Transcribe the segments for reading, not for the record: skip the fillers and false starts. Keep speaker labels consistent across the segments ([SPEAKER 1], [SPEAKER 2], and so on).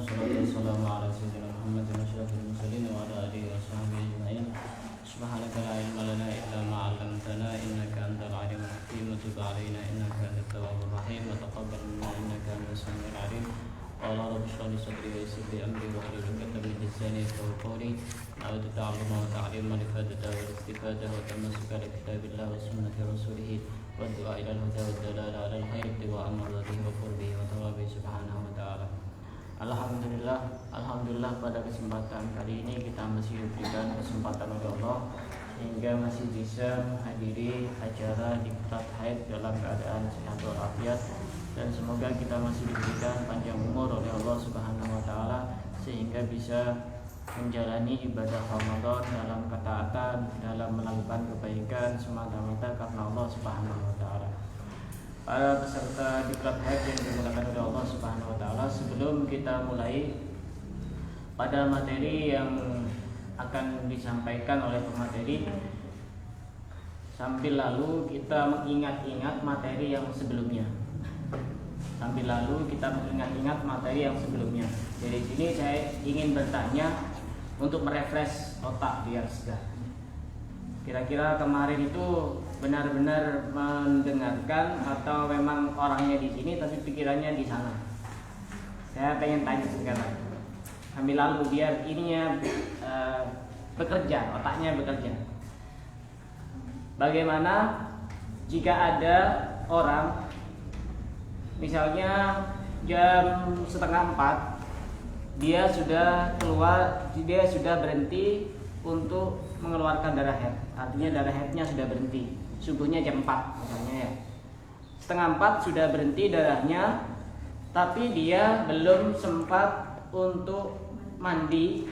[SPEAKER 1] wassalatu wassalamu ala sayyidina Muhammadin asyrafil mursalin wa ala alihi wa sahbihi ajma'in. Subhanaka la ilma lana illa ma 'allamtana innaka antal alimul hakim wa tub 'alaina innaka antat tawwabur rahim wa taqabbal minna innaka antas samiul 'alim. Qala rabbi shrah li sadri wa yassir li amri wahlul 'uqdatam min lisani yafqahu qawli. A'udzu ta'alluma wa ta'lima li fadada wa istifada wa tamassuka li kitabillah wa sunnati rasulih wa du'a ila al-huda wa dalala 'ala al-khair wa amradhihi wa qurbihi wa tawabi subhanahu wa ta'ala. Alhamdulillah pada kesempatan kali ini kita masih diberikan kesempatan oleh Allah sehingga masih bisa menghadiri acara diklat haid dalam keadaan sehat walafiat, dan semoga kita masih diberikan panjang umur oleh Allah Subhanahu wa taala sehingga bisa menjalani ibadah Ramadan dalam ketaatan, dalam melakukan kebaikan semata-mata karena Allah Subhanahu wa taala. Para peserta diklat haid yang dimuliakan oleh Allah Subhanahu wa taala, sebelum kita mulai pada materi yang akan disampaikan oleh pemateri, sambil lalu kita mengingat-ingat materi yang sebelumnya. Dari sini saya ingin bertanya untuk merefresh otak biar segar. Kira-kira kemarin itu benar-benar mendengarkan atau memang orangnya di sini tapi pikirannya di sana? Saya pengen tanya sekarang. Sambil lalu biar ininya bekerja, otaknya bekerja. Bagaimana jika ada orang misalnya jam 3:30 dia sudah berhenti untuk mengeluarkan darah haid, artinya darah haidnya sudah berhenti. Subuhnya jam 4 misalnya ya, 3:30 sudah berhenti darahnya, tapi dia belum sempat untuk mandi.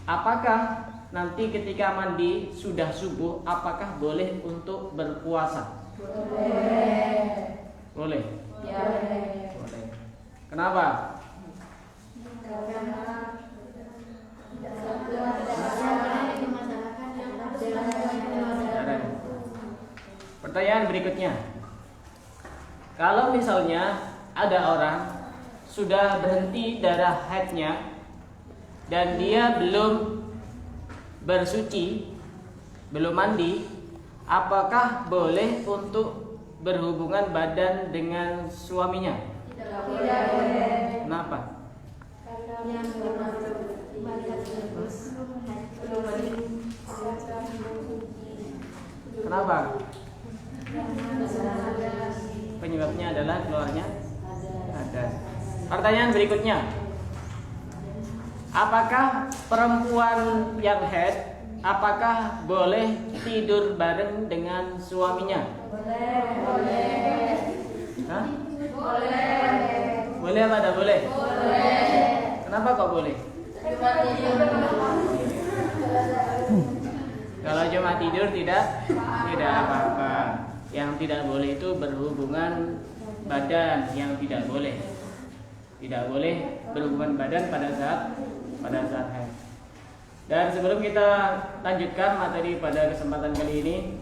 [SPEAKER 1] Apakah nanti ketika mandi sudah subuh, apakah boleh untuk berpuasa? Boleh. Ya. Boleh. Kenapa? Pertanyaan berikutnya, kalau misalnya ada orang sudah berhenti darah haidnya dan dia belum bersuci, belum mandi, apakah boleh untuk berhubungan badan dengan suaminya? Tidak boleh. Kenapa? Kenapa? Penyebabnya adalah keluarnya ada. Pertanyaan berikutnya, apakah perempuan yang haid apakah boleh tidur bareng dengan suaminya? Boleh. Hah? Boleh. Boleh apa tidak boleh? Boleh. Kenapa kok boleh? Kalau cuma tidur tidak apa-apa. Yang tidak boleh itu berhubungan badan, yang tidak boleh. Tidak boleh berhubungan badan pada saat haid. Dan sebelum kita lanjutkan materi pada kesempatan kali ini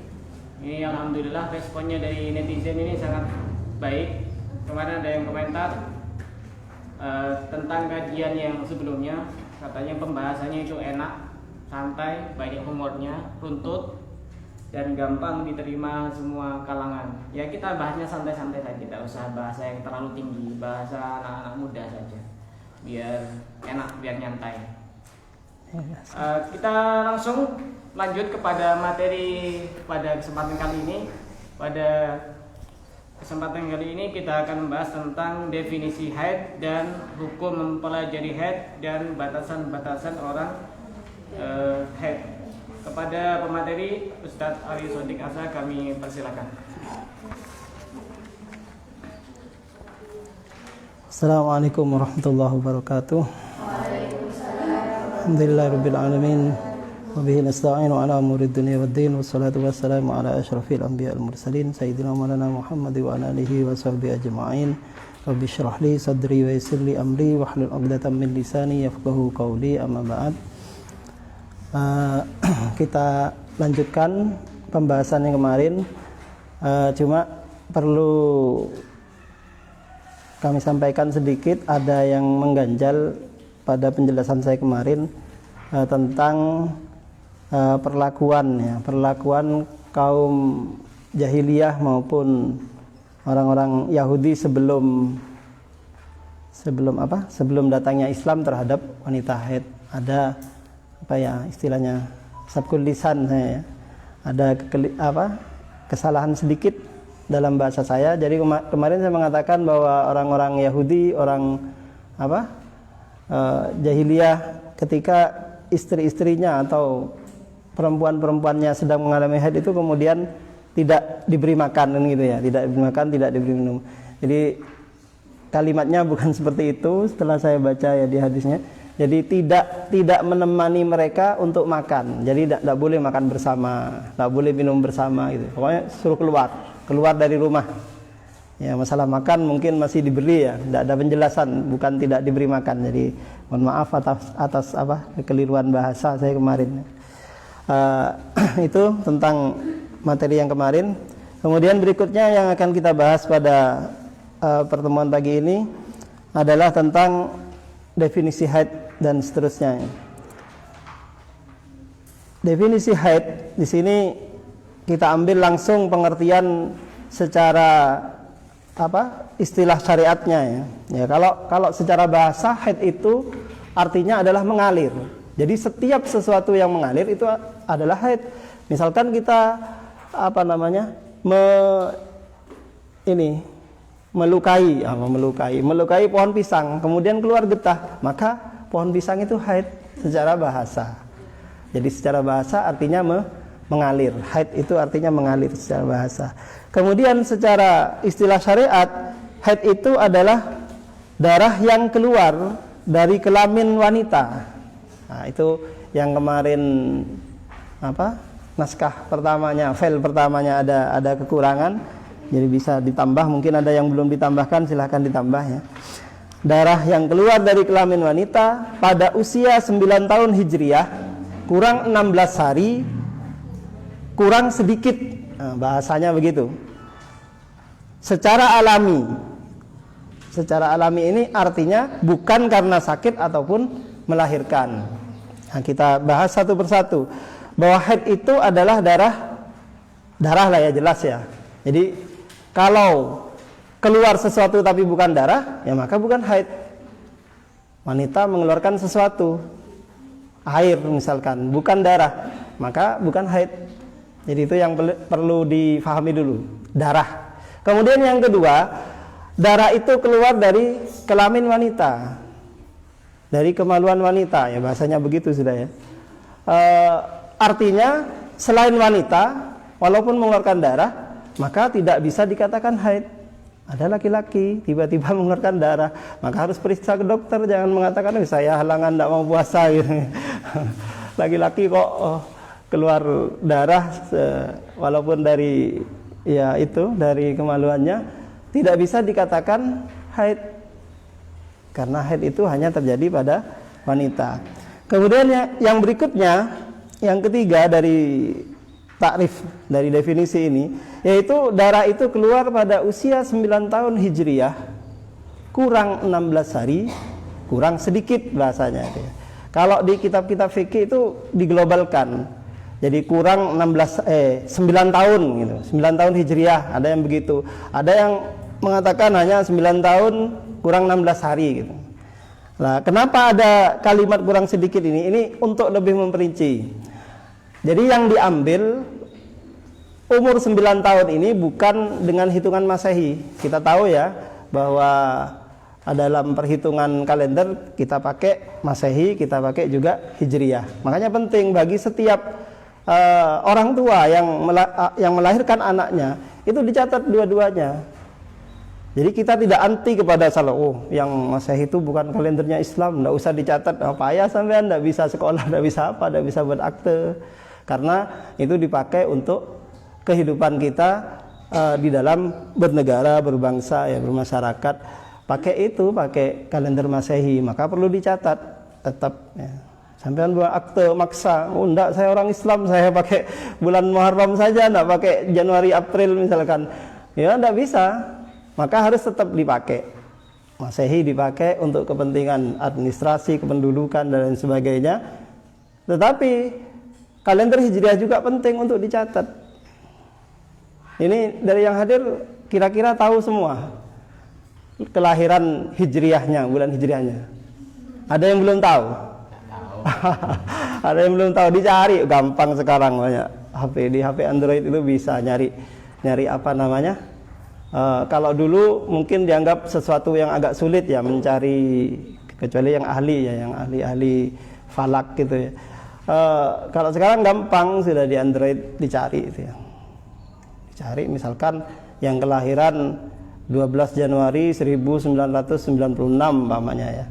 [SPEAKER 1] alhamdulillah responnya dari netizen ini sangat baik. Kemarin ada yang komentar tentang kajian yang sebelumnya, katanya pembahasannya itu enak, santai, banyak humornya, runtut, dan gampang diterima semua kalangan. Ya kita bahasnya santai-santai saja, tidak usah bahasa yang terlalu tinggi, bahasa anak-anak muda saja, biar enak, biar nyantai. Kita langsung lanjut kepada materi pada kesempatan kali ini. Pada kesempatan kali ini kita akan membahas tentang definisi haid dan hukum mempelajari haid dan batasan-batasan orang haid. Kepada pemateri Ustadz Ali Sodik Asa kami persilakan.
[SPEAKER 2] Assalamualaikum warahmatullahi wabarakatuh. Alhamdulillahirabbil alamin wa bihi nasta'inu ala umurid dunya waddin wassalatu wassalamu ala asyrafil anbiya'il mursalin sayyidina maulana Muhammad wa ala alihi wa sahbihi ajma'in. Rabbi shrah li sadri wa yassir li amri wahlul 'uqdatam min lisani yafqahu qawli, amma ba'd. Kita lanjutkan pembahasan yang kemarin, cuma perlu kami sampaikan sedikit, ada yang mengganjal pada penjelasan saya kemarin tentang perlakuan kaum jahiliyah maupun orang-orang Yahudi sebelum datangnya Islam terhadap wanita haid. Ada istilahnya sabkul lisan saya ya. Ada kesalahan sedikit dalam bahasa saya. Jadi kemarin saya mengatakan bahwa orang-orang Yahudi, jahiliyah, ketika istri-istrinya atau perempuan-perempuannya sedang mengalami haid itu kemudian tidak diberi makan gitu ya, tidak diberi makan, tidak diberi minum. Jadi kalimatnya bukan seperti itu setelah saya baca ya di hadisnya. Jadi tidak menemani mereka untuk makan. Jadi tidak boleh makan bersama, tidak boleh minum bersama gitu. Pokoknya suruh keluar dari rumah. Ya, masalah makan mungkin masih diberi ya, tidak ada penjelasan, bukan tidak diberi makan. Jadi mohon maaf atas kekeliruan bahasa saya kemarin. Itu tentang materi yang kemarin. Kemudian berikutnya yang akan kita bahas pada pertemuan pagi ini adalah tentang definisi haid dan seterusnya. Definisi haid di sini kita ambil langsung pengertian secara istilah syariatnya ya. Ya, kalau secara bahasa haid itu artinya adalah mengalir. Jadi setiap sesuatu yang mengalir itu adalah haid. Misalkan kita melukai pohon pisang, kemudian keluar getah, maka pohon pisang itu haid secara bahasa. Jadi secara bahasa artinya mengalir. Haid itu artinya mengalir secara bahasa. Kemudian secara istilah syariat, haid itu adalah darah yang keluar dari kelamin wanita. Nah, itu yang kemarin naskah pertamanya, file pertamanya ada kekurangan. Jadi bisa ditambah, mungkin ada yang belum ditambahkan, silahkan ditambah ya. Darah yang keluar dari kelamin wanita pada usia 9 tahun Hijriah kurang 16 hari kurang sedikit. Nah, bahasanya begitu. Secara alami ini artinya bukan karena sakit ataupun melahirkan. Nah, kita bahas satu persatu bahwa haid itu adalah darah lah ya, jelas ya. Jadi kalau keluar sesuatu tapi bukan darah, ya maka bukan haid. Wanita mengeluarkan sesuatu, air misalkan, bukan darah, maka bukan haid. Jadi itu yang perlu difahami dulu, darah. Kemudian yang kedua, darah itu keluar dari kelamin wanita, dari kemaluan wanita, ya bahasanya begitu sudah ya. Artinya selain wanita, walaupun mengeluarkan darah, maka tidak bisa dikatakan haid. Ada laki-laki tiba-tiba mengeluarkan darah, maka harus periksa ke dokter, jangan mengatakan saya halangan tidak mau puasa gitu. Laki-laki kok keluar darah walaupun dari dari kemaluannya, tidak bisa dikatakan haid, karena haid itu hanya terjadi pada wanita. Kemudian yang berikutnya, yang ketiga dari takrif, dari definisi ini, yaitu darah itu keluar pada usia 9 tahun Hijriah kurang 16 hari kurang sedikit bahasanya. Kalau di kitab-kitab fikih itu diglobalkan, jadi kurang 9 tahun gitu, 9 tahun Hijriah, ada yang begitu, ada yang mengatakan hanya 9 tahun kurang 16 hari gitu. Nah, kenapa ada kalimat kurang sedikit ini? Ini untuk lebih memperinci. Jadi yang diambil umur 9 tahun ini bukan dengan hitungan Masehi. Kita tahu ya bahwa dalam perhitungan kalender kita pakai Masehi, kita pakai juga Hijriah. Makanya penting bagi setiap orang tua yang melahirkan anaknya itu dicatat dua-duanya. Jadi kita tidak anti kepada yang Masehi itu bukan kalendernya Islam, tidak usah dicatat. Payah sampean, tidak bisa sekolah, tidak bisa apa, tidak bisa buat akte. Karena itu dipakai untuk kehidupan kita di dalam bernegara, berbangsa, ya, bermasyarakat. Pakai kalender Masehi, maka perlu dicatat tetap. Ya. Sampean buat akte maksa, enggak, saya orang Islam, saya pakai bulan Muharram saja, enggak pakai Januari April misalkan. Ya, enggak bisa. Maka harus tetap dipakai. Masehi dipakai untuk kepentingan administrasi, kependudukan dan lain sebagainya. Tetapi kalender Hijriah juga penting untuk dicatat. Ini dari yang hadir kira-kira tahu semua kelahiran Hijriahnya, bulan Hijriahnya. Ada yang belum tahu? Ada yang belum tahu, dicari gampang sekarang, banyak di HP Android itu bisa nyari apa namanya. Kalau dulu mungkin dianggap sesuatu yang agak sulit ya mencari, kecuali yang ahli ya, yang ahli falak gitu ya. Kalau sekarang gampang, sudah di Android dicari itu ya. Dicari misalkan yang kelahiran 12 Januari 1996 umpamanya ya.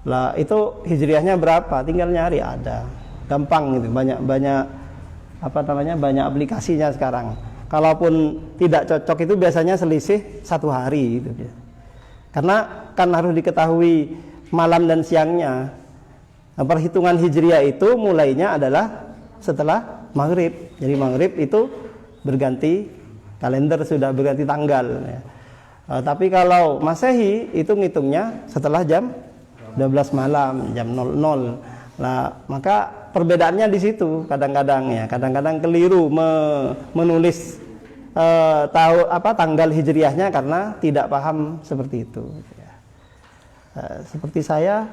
[SPEAKER 2] Lah itu Hijriahnya berapa? Tinggal nyari, ada. Gampang gitu, banyak apa namanya? Banyak aplikasinya sekarang. Kalaupun tidak cocok itu biasanya selisih 1 hari gitu ya. Karena kan harus diketahui malam dan siangnya. Nah, perhitungan Hijriah itu mulainya adalah setelah maghrib. Jadi maghrib itu berganti kalender, sudah berganti tanggal ya. Tapi kalau Masehi itu ngitungnya setelah jam 12 malam, jam 00. Nah, maka perbedaannya di situ kadang-kadang ya. Kadang-kadang keliru menulis tahu apa tanggal Hijriahnya karena tidak paham seperti itu ya. Seperti saya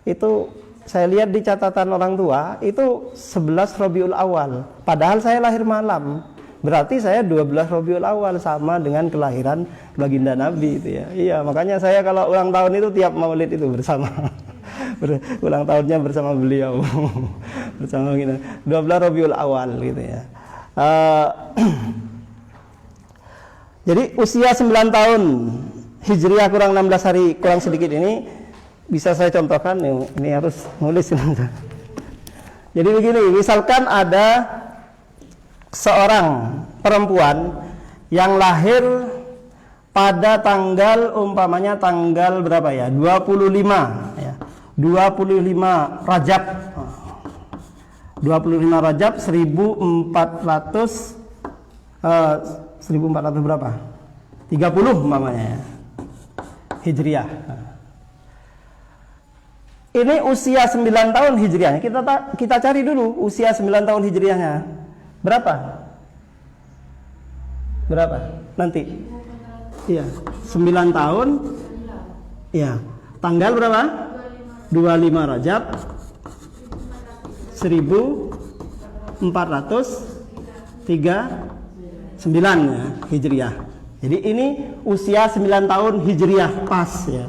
[SPEAKER 2] itu, saya lihat di catatan orang tua itu 11 Rabiul Awal, padahal saya lahir malam. Berarti saya 12 Rabiul Awal, sama dengan kelahiran baginda Nabi itu ya. Iya, makanya saya kalau ulang tahun itu tiap Maulid itu bersama. Ulang tahunnya bersama beliau. Bersama gitu. 12 Rabiul Awal gitu ya. Jadi usia 9 tahun Hijriah kurang 16 hari, kurang sedikit ini bisa saya contohkan. Ini harus nulis. Jadi begini, misalkan ada seorang perempuan yang lahir pada tanggal umpamanya tanggal berapa ya? 25 ya. 25 Rajab. 25 Rajab 1400 berapa? 30 umpamanya ya. Hijriah. Ini usia 9 tahun Hijriahnya. Kita cari dulu usia 9 tahun Hijriahnya. Berapa? Nanti? Iya, 9 tahun. Iya. Tanggal berapa? 25 Rajab 1439 ya, Hijriah. Jadi ini usia 9 tahun Hijriah pas ya.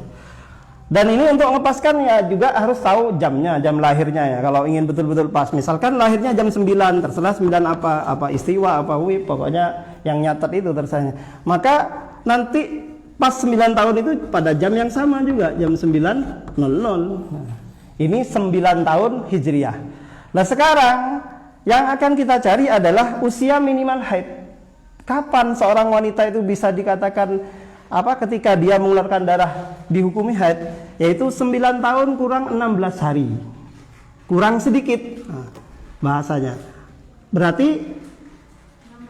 [SPEAKER 2] Dan ini untuk melepaskan ya juga harus tahu jamnya, jam lahirnya ya. Kalau ingin betul-betul pas, misalkan lahirnya jam 9, terserah 9 apa istiwa, apa wib, pokoknya yang nyatet itu terserahnya. Maka nanti pas 9 tahun itu pada jam yang sama juga, jam 9.00. Nah, ini 9 tahun Hijriah. Nah sekarang yang akan kita cari adalah usia minimal haid. Kapan seorang wanita itu bisa dikatakan ketika dia mengeluarkan darah dihukumi haid, yaitu 9 tahun kurang 16 hari, kurang sedikit bahasanya. Berarti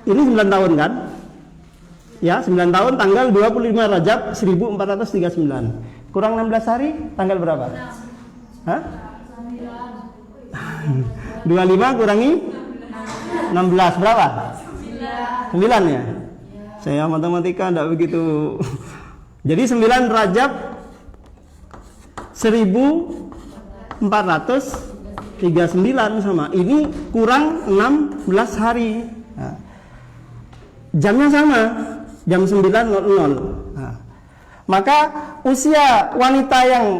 [SPEAKER 2] ini 9 tahun kan ya, 9 tahun tanggal 25 Rajab 1439, kurang 16 hari tanggal berapa? 25 kurangi 16 berapa? 9 ya. Saya matematika tidak begitu. Jadi 9 Rajab 1439 sama. Ini kurang 16 hari. Nah, jamnya sama, jam 9.00. Nah, maka usia wanita yang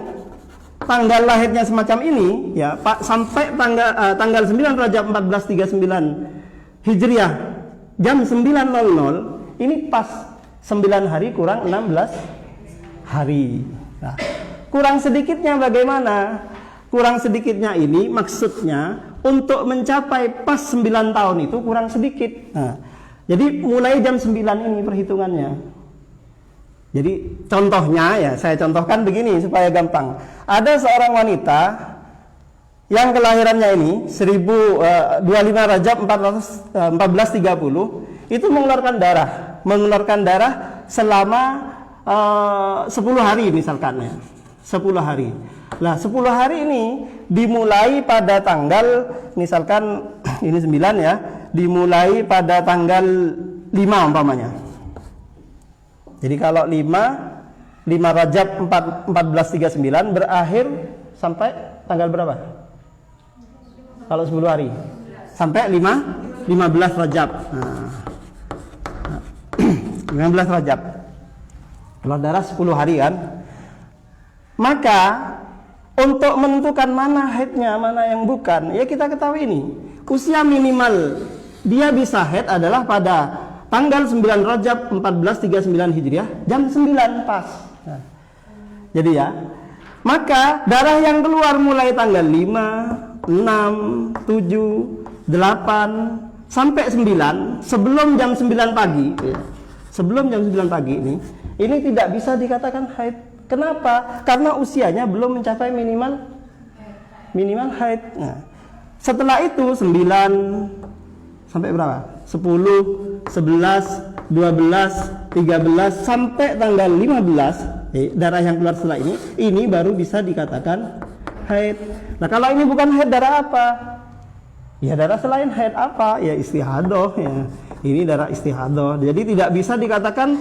[SPEAKER 2] tanggal lahirnya semacam ini ya, Pak, sampai tanggal 9 Rajab 1439 Hijriah jam 9.00 ini pas 9 hari kurang 16 hari. Nah, kurang sedikitnya bagaimana? Kurang sedikitnya ini maksudnya untuk mencapai pas 9 tahun itu kurang sedikit. Nah, jadi mulai jam 9 ini perhitungannya. Jadi contohnya ya, saya contohkan begini supaya gampang. Ada seorang wanita yang kelahirannya ini 25 Rajab 1430 itu mengeluarkan darah selama 10 hari misalkan ya. 10 hari. Nah, 10 hari ini dimulai pada tanggal misalkan ini 9 ya, dimulai pada tanggal 5 umpamanya. Jadi kalau 5 Rajab 1439 berakhir sampai tanggal berapa? Kalau 10 hari. Sampai 15 Rajab. Nah. 15 Rajab. Keluar darah 10 hari kan. Maka untuk menentukan mana haidnya, mana yang bukan, ya kita ketahui ini. Usia minimal dia bisa haid adalah pada tanggal 9 Rajab 1439 Hijriah jam 9 pas. Nah, jadi ya, maka darah yang keluar mulai tanggal 5, 6, 7, 8 sampai 9 sebelum jam 9 pagi ya. Sebelum jam 9 pagi ini tidak bisa dikatakan haid. Kenapa? Karena usianya belum mencapai minimal haid. Nah, setelah itu 9 sampai berapa? 10, 11, 12, 13 sampai tanggal 15 darah yang keluar setelah ini baru bisa dikatakan haid. Nah, kalau ini bukan haid, darah apa? Ya darah selain haid apa? Ya istihadah ya. Ini darah istihadah. Jadi tidak bisa dikatakan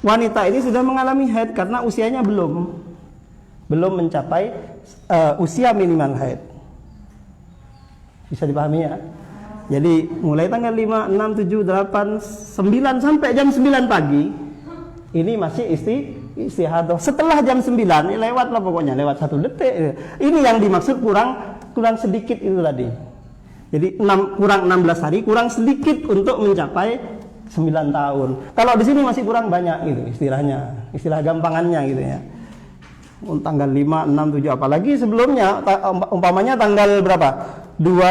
[SPEAKER 2] wanita ini sudah mengalami haid karena usianya belum mencapai usia minimal haid. Bisa dipahami ya? Jadi mulai tanggal 5, 6, 7, 8, 9 sampai jam 9 pagi ini masih istihadah. Setelah jam 9 lewat lah pokoknya, lewat 1 detik. Ini yang dimaksud kurang sedikit itu tadi. Jadi kurang 16 hari, kurang sedikit untuk mencapai 9 tahun. Kalau di sini masih kurang banyak gitu istilahnya, istilah gampangannya gitu ya. Tanggal 5, 6, 7 apalagi sebelumnya umpamanya tanggal berapa? 25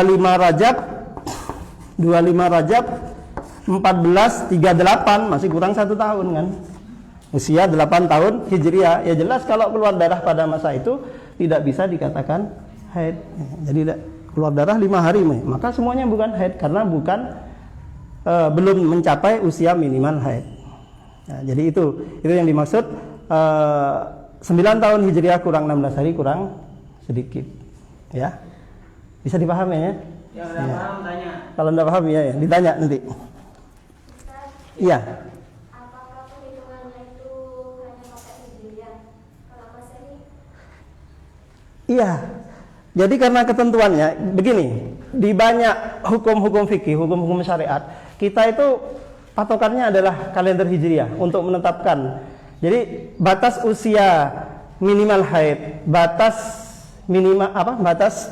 [SPEAKER 2] Rajab 1438 masih kurang 1 tahun kan. Usia 8 tahun Hijriah. Ya jelas kalau keluar darah pada masa itu tidak bisa dikatakan haid. Jadi keluar darah 5 hari maka semuanya bukan haid karena belum mencapai usia minimal haid. Nah, jadi itu yang dimaksud 9 tahun Hijriah kurang 16 hari kurang sedikit. Ya. Bisa dipahami ya?
[SPEAKER 1] Yang tidak paham tanya.
[SPEAKER 2] Kalau tidak paham ya ditanya nanti. Iya.
[SPEAKER 3] Apakah perhitungannya itu hanya pakai Hijriah? Kalau Masehi?
[SPEAKER 2] Iya. Jadi karena ketentuannya begini, di banyak hukum-hukum fikih, hukum-hukum syariat, kita itu patokannya adalah kalender Hijriah untuk menetapkan. Jadi batas usia minimal haid, batas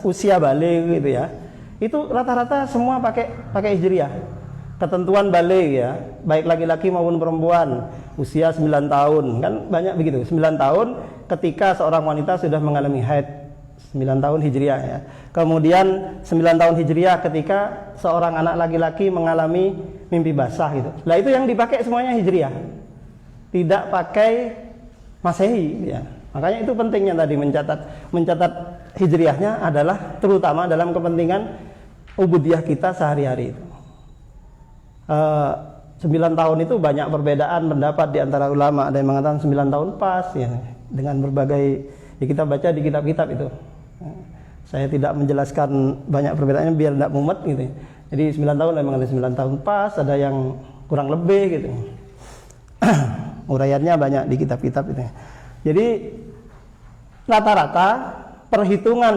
[SPEAKER 2] usia balik gitu ya. Itu rata-rata semua pakai Hijriah. Ketentuan balik ya, baik laki-laki maupun perempuan, usia 9 tahun, kan banyak begitu. 9 tahun ketika seorang wanita sudah mengalami haid. 9 tahun Hijriah ya. Kemudian 9 tahun Hijriah ketika seorang anak laki-laki mengalami mimpi basah gitu. Nah, itu yang dipakai semuanya Hijriah. Tidak pakai Masehi ya. Makanya itu pentingnya tadi mencatat Hijriahnya adalah terutama dalam kepentingan ubudiyah kita sehari-hari itu. 9 tahun itu banyak perbedaan pendapat di antara ulama. Ada yang mengatakan 9 tahun pas ya, dengan berbagai ya kita baca di kitab-kitab itu. Saya tidak menjelaskan banyak perbedaannya biar tidak mumet gitu. Jadi 9 tahun ada yang mengatakan 9 tahun pas, ada yang kurang lebih gitu. Uraiannya banyak di kitab-kitab itu. Jadi rata-rata perhitungan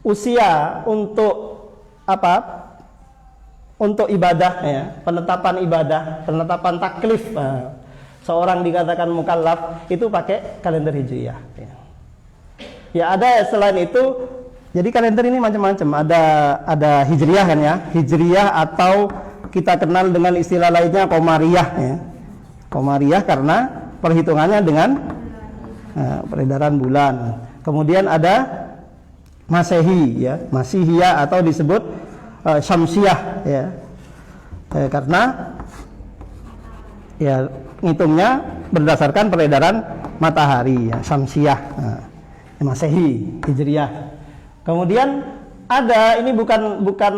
[SPEAKER 2] usia untuk untuk ibadah ya, penetapan taklif seorang dikatakan mukallaf itu pakai kalender Hijriah ya. Ada selain itu, jadi kalender ini macam-macam, ada Hijriah kan ya, Hijriah atau kita kenal dengan istilah lainnya Qamariyah ya. Qamariyah karena perhitungannya dengan peredaran bulan. Kemudian ada Masehi ya, Masihiyah atau disebut Syamsiyah ya. Karena ya ngitungnya berdasarkan peredaran matahari ya, Syamsiyah. Masehi, Hijriah. Kemudian ada, ini bukan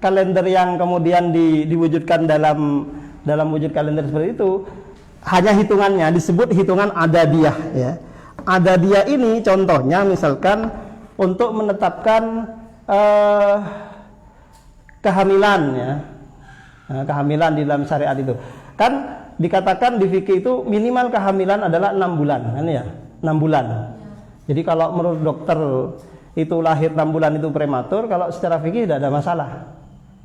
[SPEAKER 2] kalender yang kemudian diwujudkan dalam wujud kalender seperti itu. hanya hitungannya disebut hitungan adadiyah ya. Adadiyah ini contohnya misalkan untuk menetapkan kehamilan ya. Nah, kehamilan di dalam syariat itu kan dikatakan di fikih itu minimal kehamilan adalah 6 bulan kan ya, 6 bulan. Jadi kalau menurut dokter itu lahir 6 bulan itu prematur, kalau secara fikih tidak ada masalah.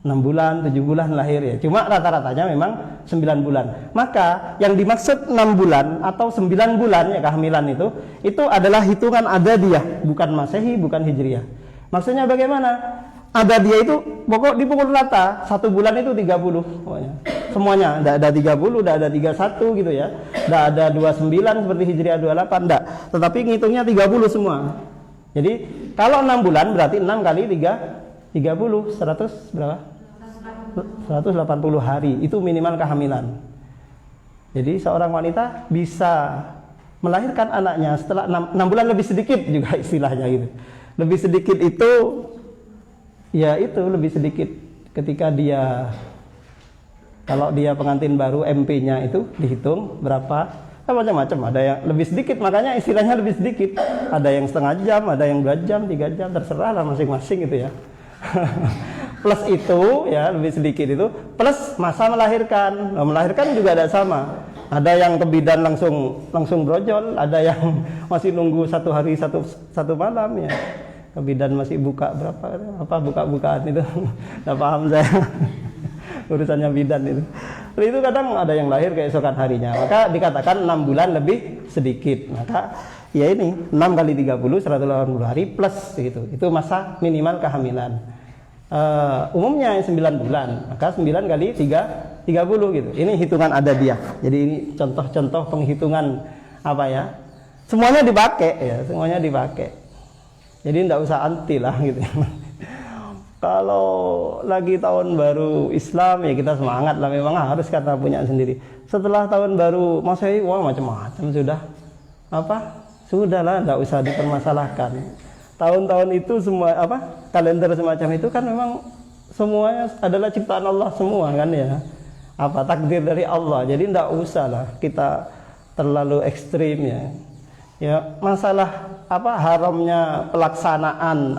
[SPEAKER 2] 6 bulan, 7 bulan lahir ya. Cuma rata-ratanya memang 9 bulan. Maka yang dimaksud 6 bulan atau 9 bulan ya kehamilan itu adalah hitungan adadiyah, bukan Masehi, bukan Hijriyah. Maksudnya bagaimana? Adadiyah itu pokok dipukul rata, 1 bulan itu 30 pokoknya. Semuanya, enggak ada 30, enggak ada 31 gitu ya. Enggak ada 29 seperti Hijriyah 28, enggak. Tetapi ngitungnya 30 semua. Jadi kalau 6 bulan berarti 6 kali 30, 100 berapa? 180 hari, itu minimal kehamilan. Jadi seorang wanita bisa melahirkan anaknya setelah 6 bulan, lebih sedikit juga istilahnya gitu. Lebih sedikit itu, ya itu lebih sedikit ketika dia, kalau dia pengantin baru MP-nya itu dihitung berapa, macam-macam. Ada yang lebih sedikit, makanya istilahnya lebih sedikit. Ada yang setengah jam, ada yang 2 jam, 3 jam, terserah lah masing-masing gitu ya. Plus itu ya lebih sedikit itu plus masa melahirkan. Nah, melahirkan juga ada sama. Ada yang kebidan langsung brojol, ada yang masih nunggu 1 hari satu malam ya. Kebidan masih buka buka-bukaan itu. Nggak paham saya. Urusannya bidan itu. Lalu itu kadang ada yang lahir keesokan harinya. Maka dikatakan 6 bulan lebih sedikit. Maka ya ini 6 kali 30 180 hari plus gitu. Itu masa minimal kehamilan. Umumnya 9 bulan, maka 9 kali 30 gitu. Ini hitungan adadiyah. Jadi ini contoh-contoh penghitungan apa ya? Semuanya dipakai ya, semuanya dipakai. Jadi tidak usah anti lah gitu. Kalau lagi tahun baru Islam ya kita semangat lah, memang harus karena punya sendiri. Setelah tahun baru Masehi, wah macam-macam sudah. Sudahlah, tidak usah dipermasalahkan. Tahun-tahun itu semua kalender semacam itu kan memang semuanya adalah ciptaan Allah semua kan ya. Takdir dari Allah. Jadi tidak usah lah kita terlalu ekstrim ya. Ya, masalah haramnya pelaksanaan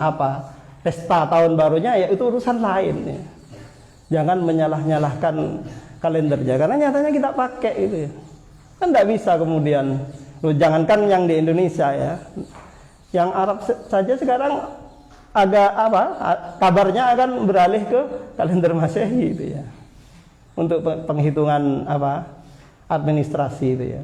[SPEAKER 2] pesta tahun barunya ya itu urusan lain ya. Jangan menyalah-nyalahkan kalendernya karena nyatanya kita pakai itu ya. Kan tidak bisa kemudian jangankan yang di Indonesia ya. Yang Arab saja sekarang agak kabarnya akan beralih ke kalender Masehi itu ya. Untuk penghitungan administrasi itu ya.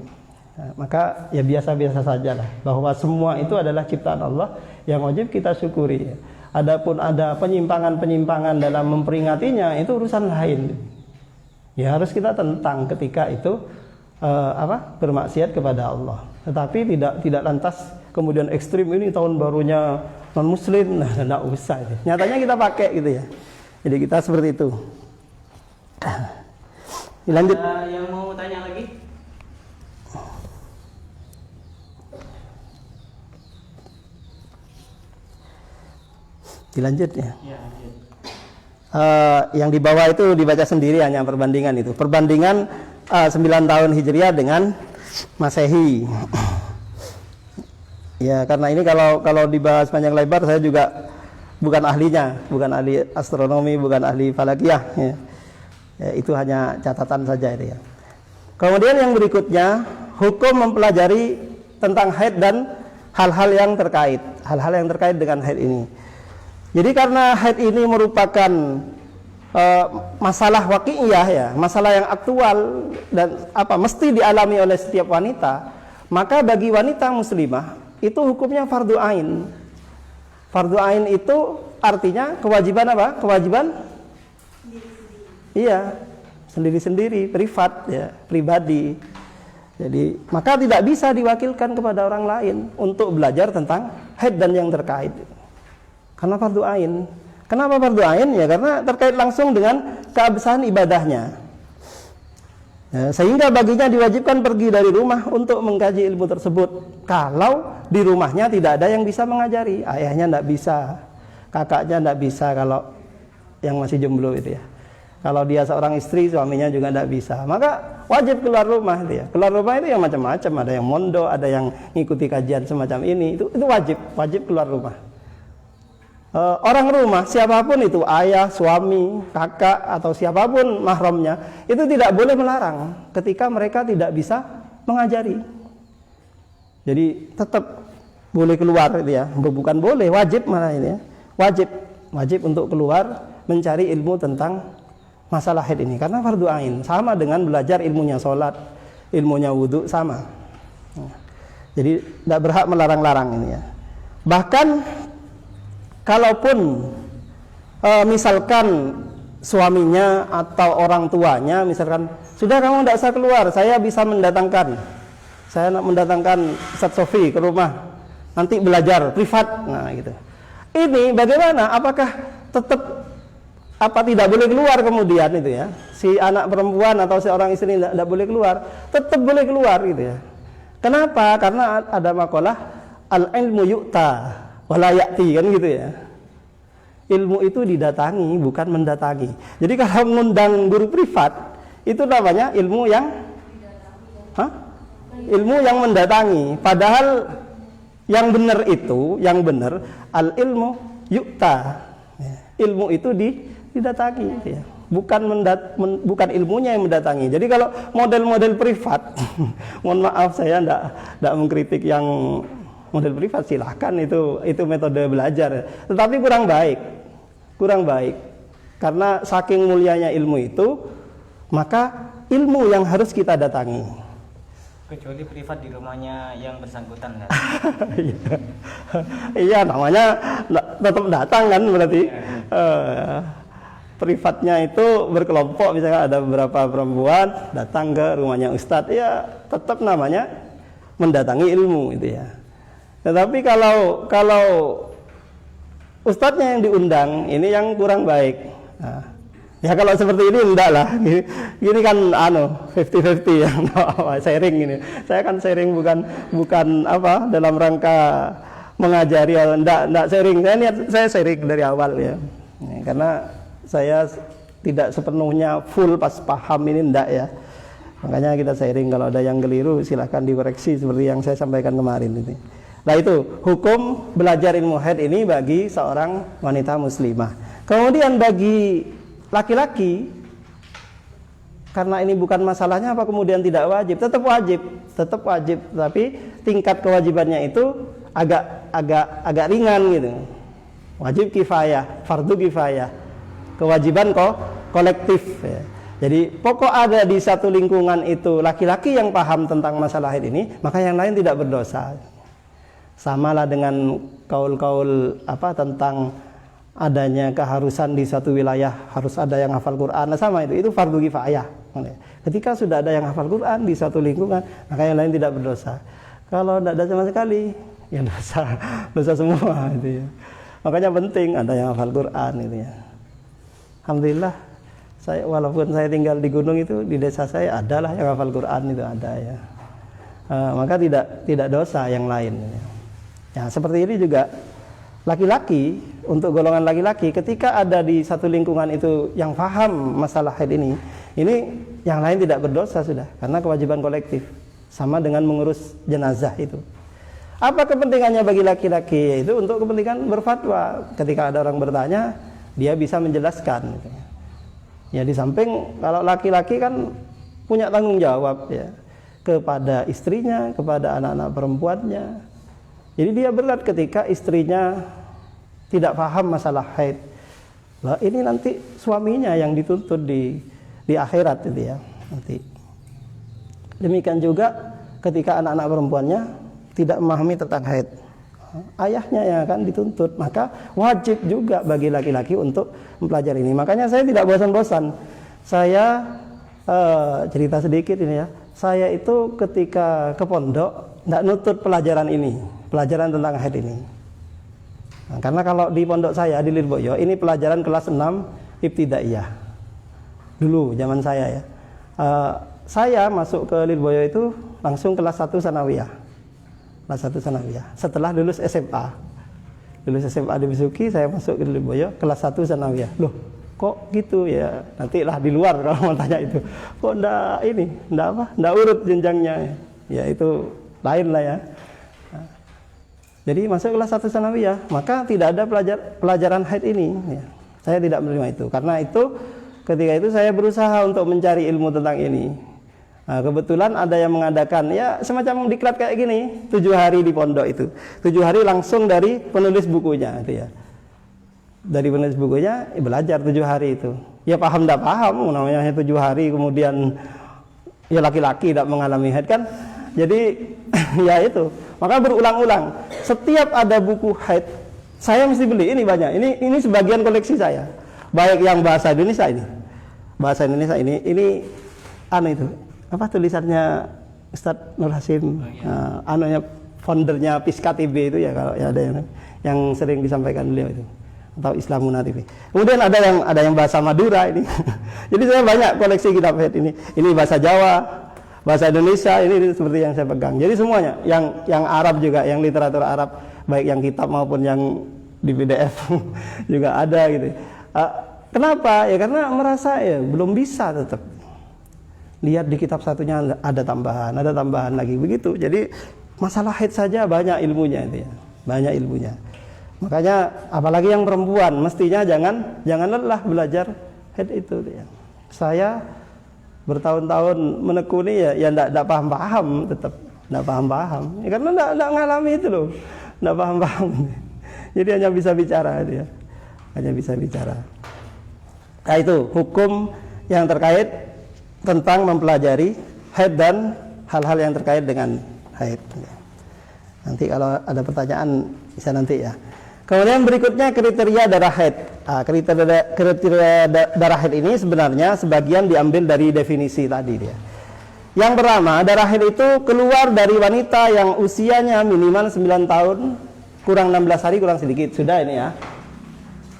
[SPEAKER 2] Nah, maka ya biasa-biasa sajalah bahwa semua itu adalah ciptaan Allah yang wajib kita syukuri ya. Adapun ada penyimpangan-penyimpangan dalam memperingatinya itu urusan lain. Ya harus kita tentang ketika itu bermaksiat kepada Allah. Tetapi tidak lantas kemudian ekstrim ini tahun barunya non muslim, nah tidak usah. Nyatanya kita pakai gitu ya. Jadi kita seperti itu. Lanjut.
[SPEAKER 1] Yang mau tanya lagi?
[SPEAKER 2] Dilanjut ya.
[SPEAKER 1] Ya, lanjut.
[SPEAKER 2] Yang di bawah itu dibaca sendiri hanya perbandingan itu. Perbandingan 9 tahun Hijriah dengan Masehi. Ya, karena ini kalau dibahas panjang lebar saya juga bukan ahlinya, bukan ahli astronomi, bukan ahli falakiyah ya. Ya, itu hanya catatan saja itu ya. Kemudian yang berikutnya, hukum mempelajari tentang haid dan hal-hal yang terkait dengan haid ini. Jadi karena haid ini merupakan masalah waqi'iyah ya, masalah yang aktual dan mesti dialami oleh setiap wanita, maka bagi wanita muslimah itu hukumnya fardu ain. Fardu ain itu artinya kewajiban Kewajiban iya, sendiri-sendiri, privat ya, pribadi. Jadi maka tidak bisa diwakilkan kepada orang lain untuk belajar tentang haid dan yang terkait. Karena fardu ain. Kenapa fardu ain? Ya karena terkait langsung dengan keabsahan ibadahnya. Ya, sehingga baginya diwajibkan pergi dari rumah untuk mengkaji ilmu tersebut. Kalau di rumahnya tidak ada yang bisa mengajari, ayahnya tidak bisa, kakaknya tidak bisa kalau yang masih jomblo itu ya. Kalau dia seorang istri, suaminya juga tidak bisa. Maka wajib keluar rumah itu ya. Keluar rumah itu yang macam-macam, ada yang mondok, ada yang ngikuti kajian semacam ini. Itu wajib keluar rumah. Orang rumah siapapun itu, ayah, suami, kakak atau siapapun mahramnya, itu tidak boleh melarang ketika mereka tidak bisa mengajari. Jadi tetap boleh keluar itu ya, bukan boleh, wajib malah ini ya. Wajib untuk keluar mencari ilmu tentang masalah haid ini karena fardu ain, sama dengan belajar ilmunya sholat, ilmunya wudhu sama. Jadi tidak berhak melarang-larang ini ya. Bahkan kalaupun misalkan suaminya atau orang tuanya misalkan sudah kamu tidak usah keluar, saya bisa mendatangkan Ustaz Sofi ke rumah nanti belajar privat, nah gitu. Ini bagaimana? Apakah tetap tidak boleh keluar kemudian itu ya? Si anak perempuan atau seorang istri tidak boleh keluar, tetap boleh keluar gitu ya. Kenapa? Karena ada makalah al-ilmu yu'ta wala ya'ti kan gitu ya. Ilmu itu didatangi bukan mendatangi. Jadi kalau mengundang guru privat itu namanya ilmu yang ilmu yang mendatangi. Padahal yang benar al-ilmu yu'ta. Ilmu itu didatangi ya. Bukan ilmunya yang mendatangi. Jadi kalau model-model privat mohon maaf saya enggak mengkritik yang model privat, silahkan itu metode belajar, tetapi kurang baik karena saking mulianya ilmu itu, maka ilmu yang harus kita datangi.
[SPEAKER 4] Kecuali privat di rumahnya yang bersangkutan kan?
[SPEAKER 2] Iya, namanya tetap datang kan berarti. Privatnya itu berkelompok, misalnya ada beberapa perempuan datang ke rumahnya Ustadz, ya tetap namanya mendatangi ilmu itu ya. Tetapi kalau Ustadznya yang diundang, ini yang kurang baik. Nah, ya kalau seperti ini enggak lah. Gini kan 50-50 ya, sharing ini. Saya kan sharing bukan dalam rangka mengajari, enggak sharing. Saya sharing dari awal ya. Karena saya tidak sepenuhnya full pas paham ini enggak ya. Makanya kita sharing, kalau ada yang keliru silahkan dikoreksi seperti yang saya sampaikan kemarin ini. Nah itu hukum belajar ilmu haid ini bagi seorang wanita muslimah. Kemudian bagi laki-laki, karena ini bukan masalahnya apa kemudian tidak wajib, tetap wajib, tapi tingkat kewajibannya itu agak ringan gitu. Wajib kifayah, fardu kifayah, kewajiban kolektif ya. Jadi pokok ada di satu lingkungan itu laki-laki yang paham tentang masalah haid ini, maka yang lain tidak berdosa. Samalah dengan kaul-kaul tentang adanya keharusan di satu wilayah harus ada yang hafal Quran. Nah, sama itu fardu kifayah. Ketika sudah ada yang hafal Quran di satu lingkungan, maka yang lain tidak berdosa. Kalau tidak ada sama sekali, ya dosa semua itu ya. Makanya penting ada yang hafal Quran itu ya. Alhamdulillah, walaupun saya tinggal di gunung itu, di desa saya adalah yang hafal Quran itu ada ya. Maka tidak dosa yang lain. Ya, seperti ini juga laki-laki, untuk golongan laki-laki ketika ada di satu lingkungan itu yang paham masalah haid ini yang lain tidak berdosa sudah, karena kewajiban kolektif sama dengan mengurus jenazah itu. Apa kepentingannya bagi laki-laki? Itu untuk kepentingan berfatwa. Ketika ada orang bertanya, dia bisa menjelaskan. Ya, di samping kalau laki-laki kan punya tanggung jawab ya kepada istrinya, kepada anak-anak perempuannya. Jadi dia berat ketika istrinya tidak paham masalah haid. Lah ini nanti suaminya yang dituntut di akhirat itu ya nanti. Demikian juga ketika anak-anak perempuannya tidak memahami tentang haid, ayahnya yang akan dituntut. Maka wajib juga bagi laki-laki untuk mempelajari ini. Makanya saya tidak bosan-bosan. Saya cerita sedikit ini ya. Saya itu ketika ke pondok tidak nutut pelajaran ini. Pelajaran tentang haid ini. Nah, karena kalau di pondok saya di Lirboyo ini pelajaran kelas 6 ibtidaiyah. Dulu zaman saya ya. Saya masuk ke Lirboyo itu langsung kelas 1 sanawiyah. Kelas 1 sanawiyah. Setelah lulus SMA. Lulus SMA di Besuki, saya masuk ke Lirboyo kelas 1 sanawiyah. Loh, kok gitu ya, nantilah di luar kalau mau tanya itu, kok ndak urut jenjangnya, ya itu lain lah ya. Jadi masuk kelas 1 sanawiyah, maka tidak ada pelajaran haid ini ya. Saya tidak menerima itu, karena itu ketika itu saya berusaha untuk mencari ilmu tentang ini. Nah, kebetulan ada yang mengadakan ya semacam diklat kayak gini, 7 hari di pondok itu, 7 hari langsung dari penulis bukunya itu ya. Dari penulis bukunya belajar 7 hari itu. Ya paham tidak paham, namanya 7 hari kemudian ya laki-laki tidak mengalami haid kan. Jadi ya itu. Maka berulang-ulang. Setiap ada buku haid, saya mesti beli. Ini banyak. Ini sebagian koleksi saya. Baik yang bahasa Indonesia ini. Bahasa Indonesia ini itu. Apa tulisannya Ustadz Nur Hasim? Anunya foundernya Piska TV itu ya, kalau ya ada yang sering disampaikan beliau itu. Atau Islamuna TV. Kemudian ada yang bahasa Madura ini. Jadi saya banyak koleksi kitab haid ini. Ini bahasa Jawa, bahasa Indonesia, ini seperti yang saya pegang. Jadi semuanya, yang Arab juga, yang literatur Arab, baik yang kitab maupun yang di PDF juga ada gitu. Kenapa? Ya karena merasa ya belum bisa tetap. Lihat di kitab satunya ada tambahan lagi begitu. Jadi masalah haid saja banyak ilmunya itu ya. Banyak ilmunya. Makanya apalagi yang perempuan mestinya jangan lelah belajar haid itu ya. Saya bertahun-tahun menekuni ya enggak paham-paham, tetap enggak paham-paham. Ya, karena enggak ngalami itu loh. Enggak paham-paham. Jadi hanya bisa bicara itu ya. Hanya bisa bicara. Nah itu hukum yang terkait tentang mempelajari haid dan hal-hal yang terkait dengan haid. Nanti kalau ada pertanyaan bisa nanti ya. Kemudian berikutnya kriteria darah haid. Kriteria darah haid ini sebenarnya sebagian diambil dari definisi tadi dia. Yang pertama, darah haid itu keluar dari wanita yang usianya minimal 9 tahun kurang 16 hari kurang sedikit. Sudah ini ya.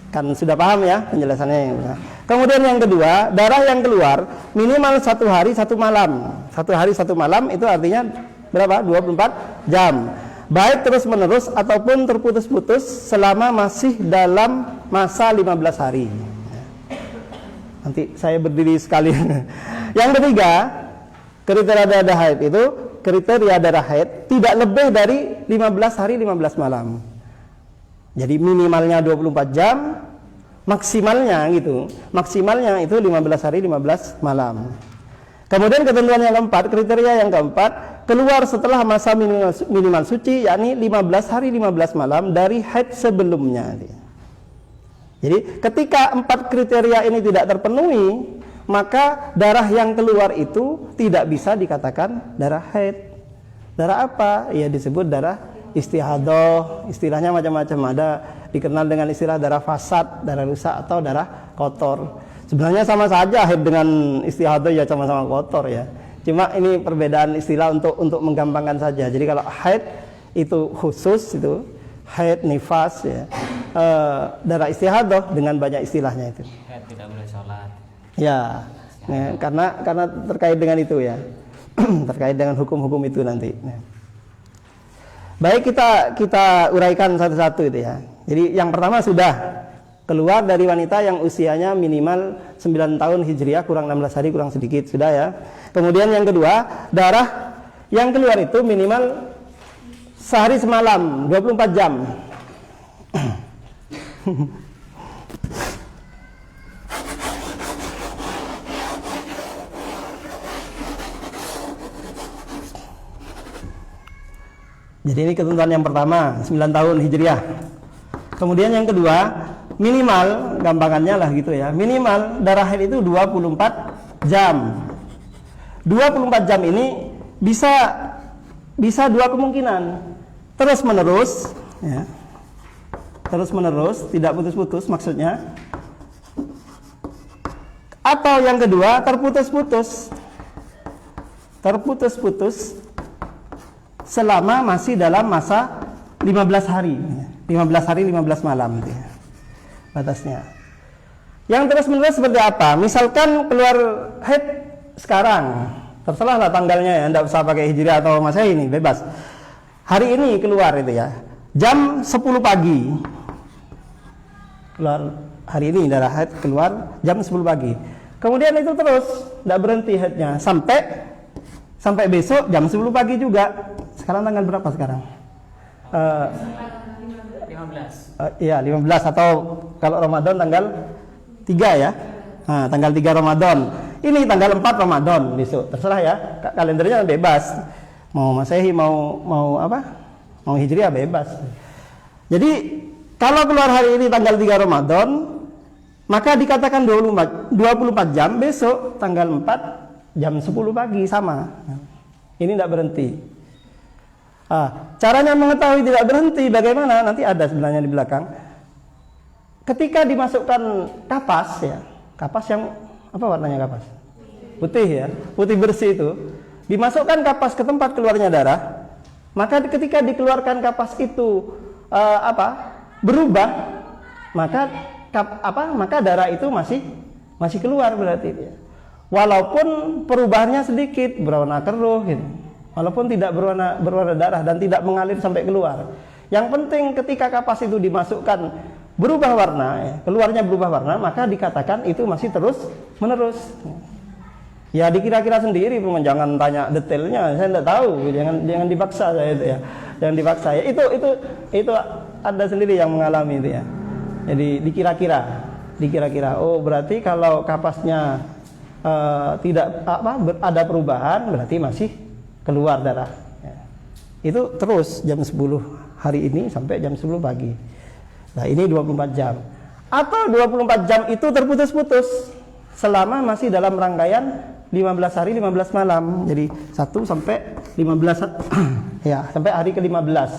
[SPEAKER 2] Kan sudah paham ya penjelasannya. Kemudian yang kedua, darah yang keluar minimal 1 hari 1 malam. 1 hari 1 malam itu artinya berapa? 24 jam. Baik terus-menerus ataupun terputus-putus selama masih dalam masa 15 hari. Nanti saya berdiri sekali. Yang ketiga, kriteria darah haid itu kriteria darah haid tidak lebih dari 15 hari 15 malam. Jadi minimalnya 24 jam, maksimalnya gitu. Maksimalnya itu 15 hari 15 malam. Kemudian ketentuan yang keempat, kriteria yang keempat, keluar setelah masa minimal suci, yakni 15 hari 15 malam dari haid sebelumnya. Jadi ketika 4 kriteria ini tidak terpenuhi, maka darah yang keluar itu tidak bisa dikatakan darah haid. Darah apa? Ya disebut darah istihadah. Istilahnya macam-macam, ada dikenal dengan istilah darah fasad, darah rusak atau darah kotor. Sebenarnya sama saja haid dengan istihadah ya sama-sama kotor ya. Cuma ini perbedaan istilah untuk menggampangkan saja. Jadi kalau haid itu khusus itu haid nifas ya. Darah istihadah dengan banyak istilahnya itu.
[SPEAKER 4] Haid tidak boleh sholat.
[SPEAKER 2] Ya, karena terkait dengan itu ya. Terkait dengan hukum-hukum itu nanti. Baik, kita uraikan satu-satu itu ya. Jadi yang pertama sudah keluar dari wanita yang usianya minimal 9 tahun hijriah kurang 16 hari kurang sedikit, sudah ya. Kemudian yang kedua, darah yang keluar itu minimal sehari semalam 24 jam. Jadi ini ketentuan yang pertama, 9 tahun hijriah. Kemudian yang kedua, minimal, gampangannya lah gitu ya, minimal darah haid itu 24 jam. 24 jam ini bisa dua kemungkinan. Terus menerus ya. Terus menerus, tidak putus-putus maksudnya. Atau yang kedua, terputus-putus. Terputus-putus selama masih dalam masa 15 hari. 15 hari 15 malam gitu ya. Batasnya. Yang terus-menerus seperti apa? Misalkan keluar haid sekarang, terserahlah tanggalnya ya, tidak usah pakai hijriah atau masehi ini, bebas. Hari ini keluar itu ya, jam 10 pagi keluar hari ini darah haid keluar jam 10 pagi. Kemudian itu terus tidak berhenti haidnya sampai besok jam 10 pagi juga. Sekarang tanggal berapa sekarang?
[SPEAKER 1] 15.
[SPEAKER 2] Iya 15 atau kalau Ramadan tanggal 3 ya. Nah, tanggal 3 Ramadan. Ini tanggal 4 Ramadan besok. Terserah ya. Kalendernya bebas. Mau Masehi mau apa? Mau Hijriah bebas. Jadi kalau keluar hari ini tanggal 3 Ramadan, maka dikatakan 24 jam, besok tanggal 4 jam 10 pagi sama. Ini tidak berhenti. Caranya mengetahui tidak berhenti bagaimana? Nanti ada sebenarnya di belakang. Ketika dimasukkan kapas ya, kapas yang apa warnanya kapas? Putih ya, putih bersih itu. Dimasukkan kapas ke tempat keluarnya darah, maka ketika dikeluarkan kapas itu berubah, maka darah itu masih keluar berarti dia. Walaupun perubahannya sedikit, berwarna keruh gitu. Walaupun tidak berwarna darah dan tidak mengalir sampai keluar. Yang penting ketika kapas itu dimasukkan berubah warna, ya, keluarnya berubah warna, maka dikatakan itu masih terus menerus. Ya dikira-kira sendiri, jangan tanya detailnya, saya tidak tahu, jangan dipaksa saya itu ya. Jangan dipaksa ya. Itu ada sendiri yang mengalami itu ya. Jadi dikira-kira. Oh, berarti kalau kapasnya tidak ada perubahan, berarti masih keluar darah. Ya. Itu terus jam 10 hari ini sampai jam 10 pagi. Nah, ini 24 jam. Atau 24 jam itu terputus-putus selama masih dalam rangkaian 15 hari 15 malam. Jadi 1 sampai 15 ya, sampai hari ke-15.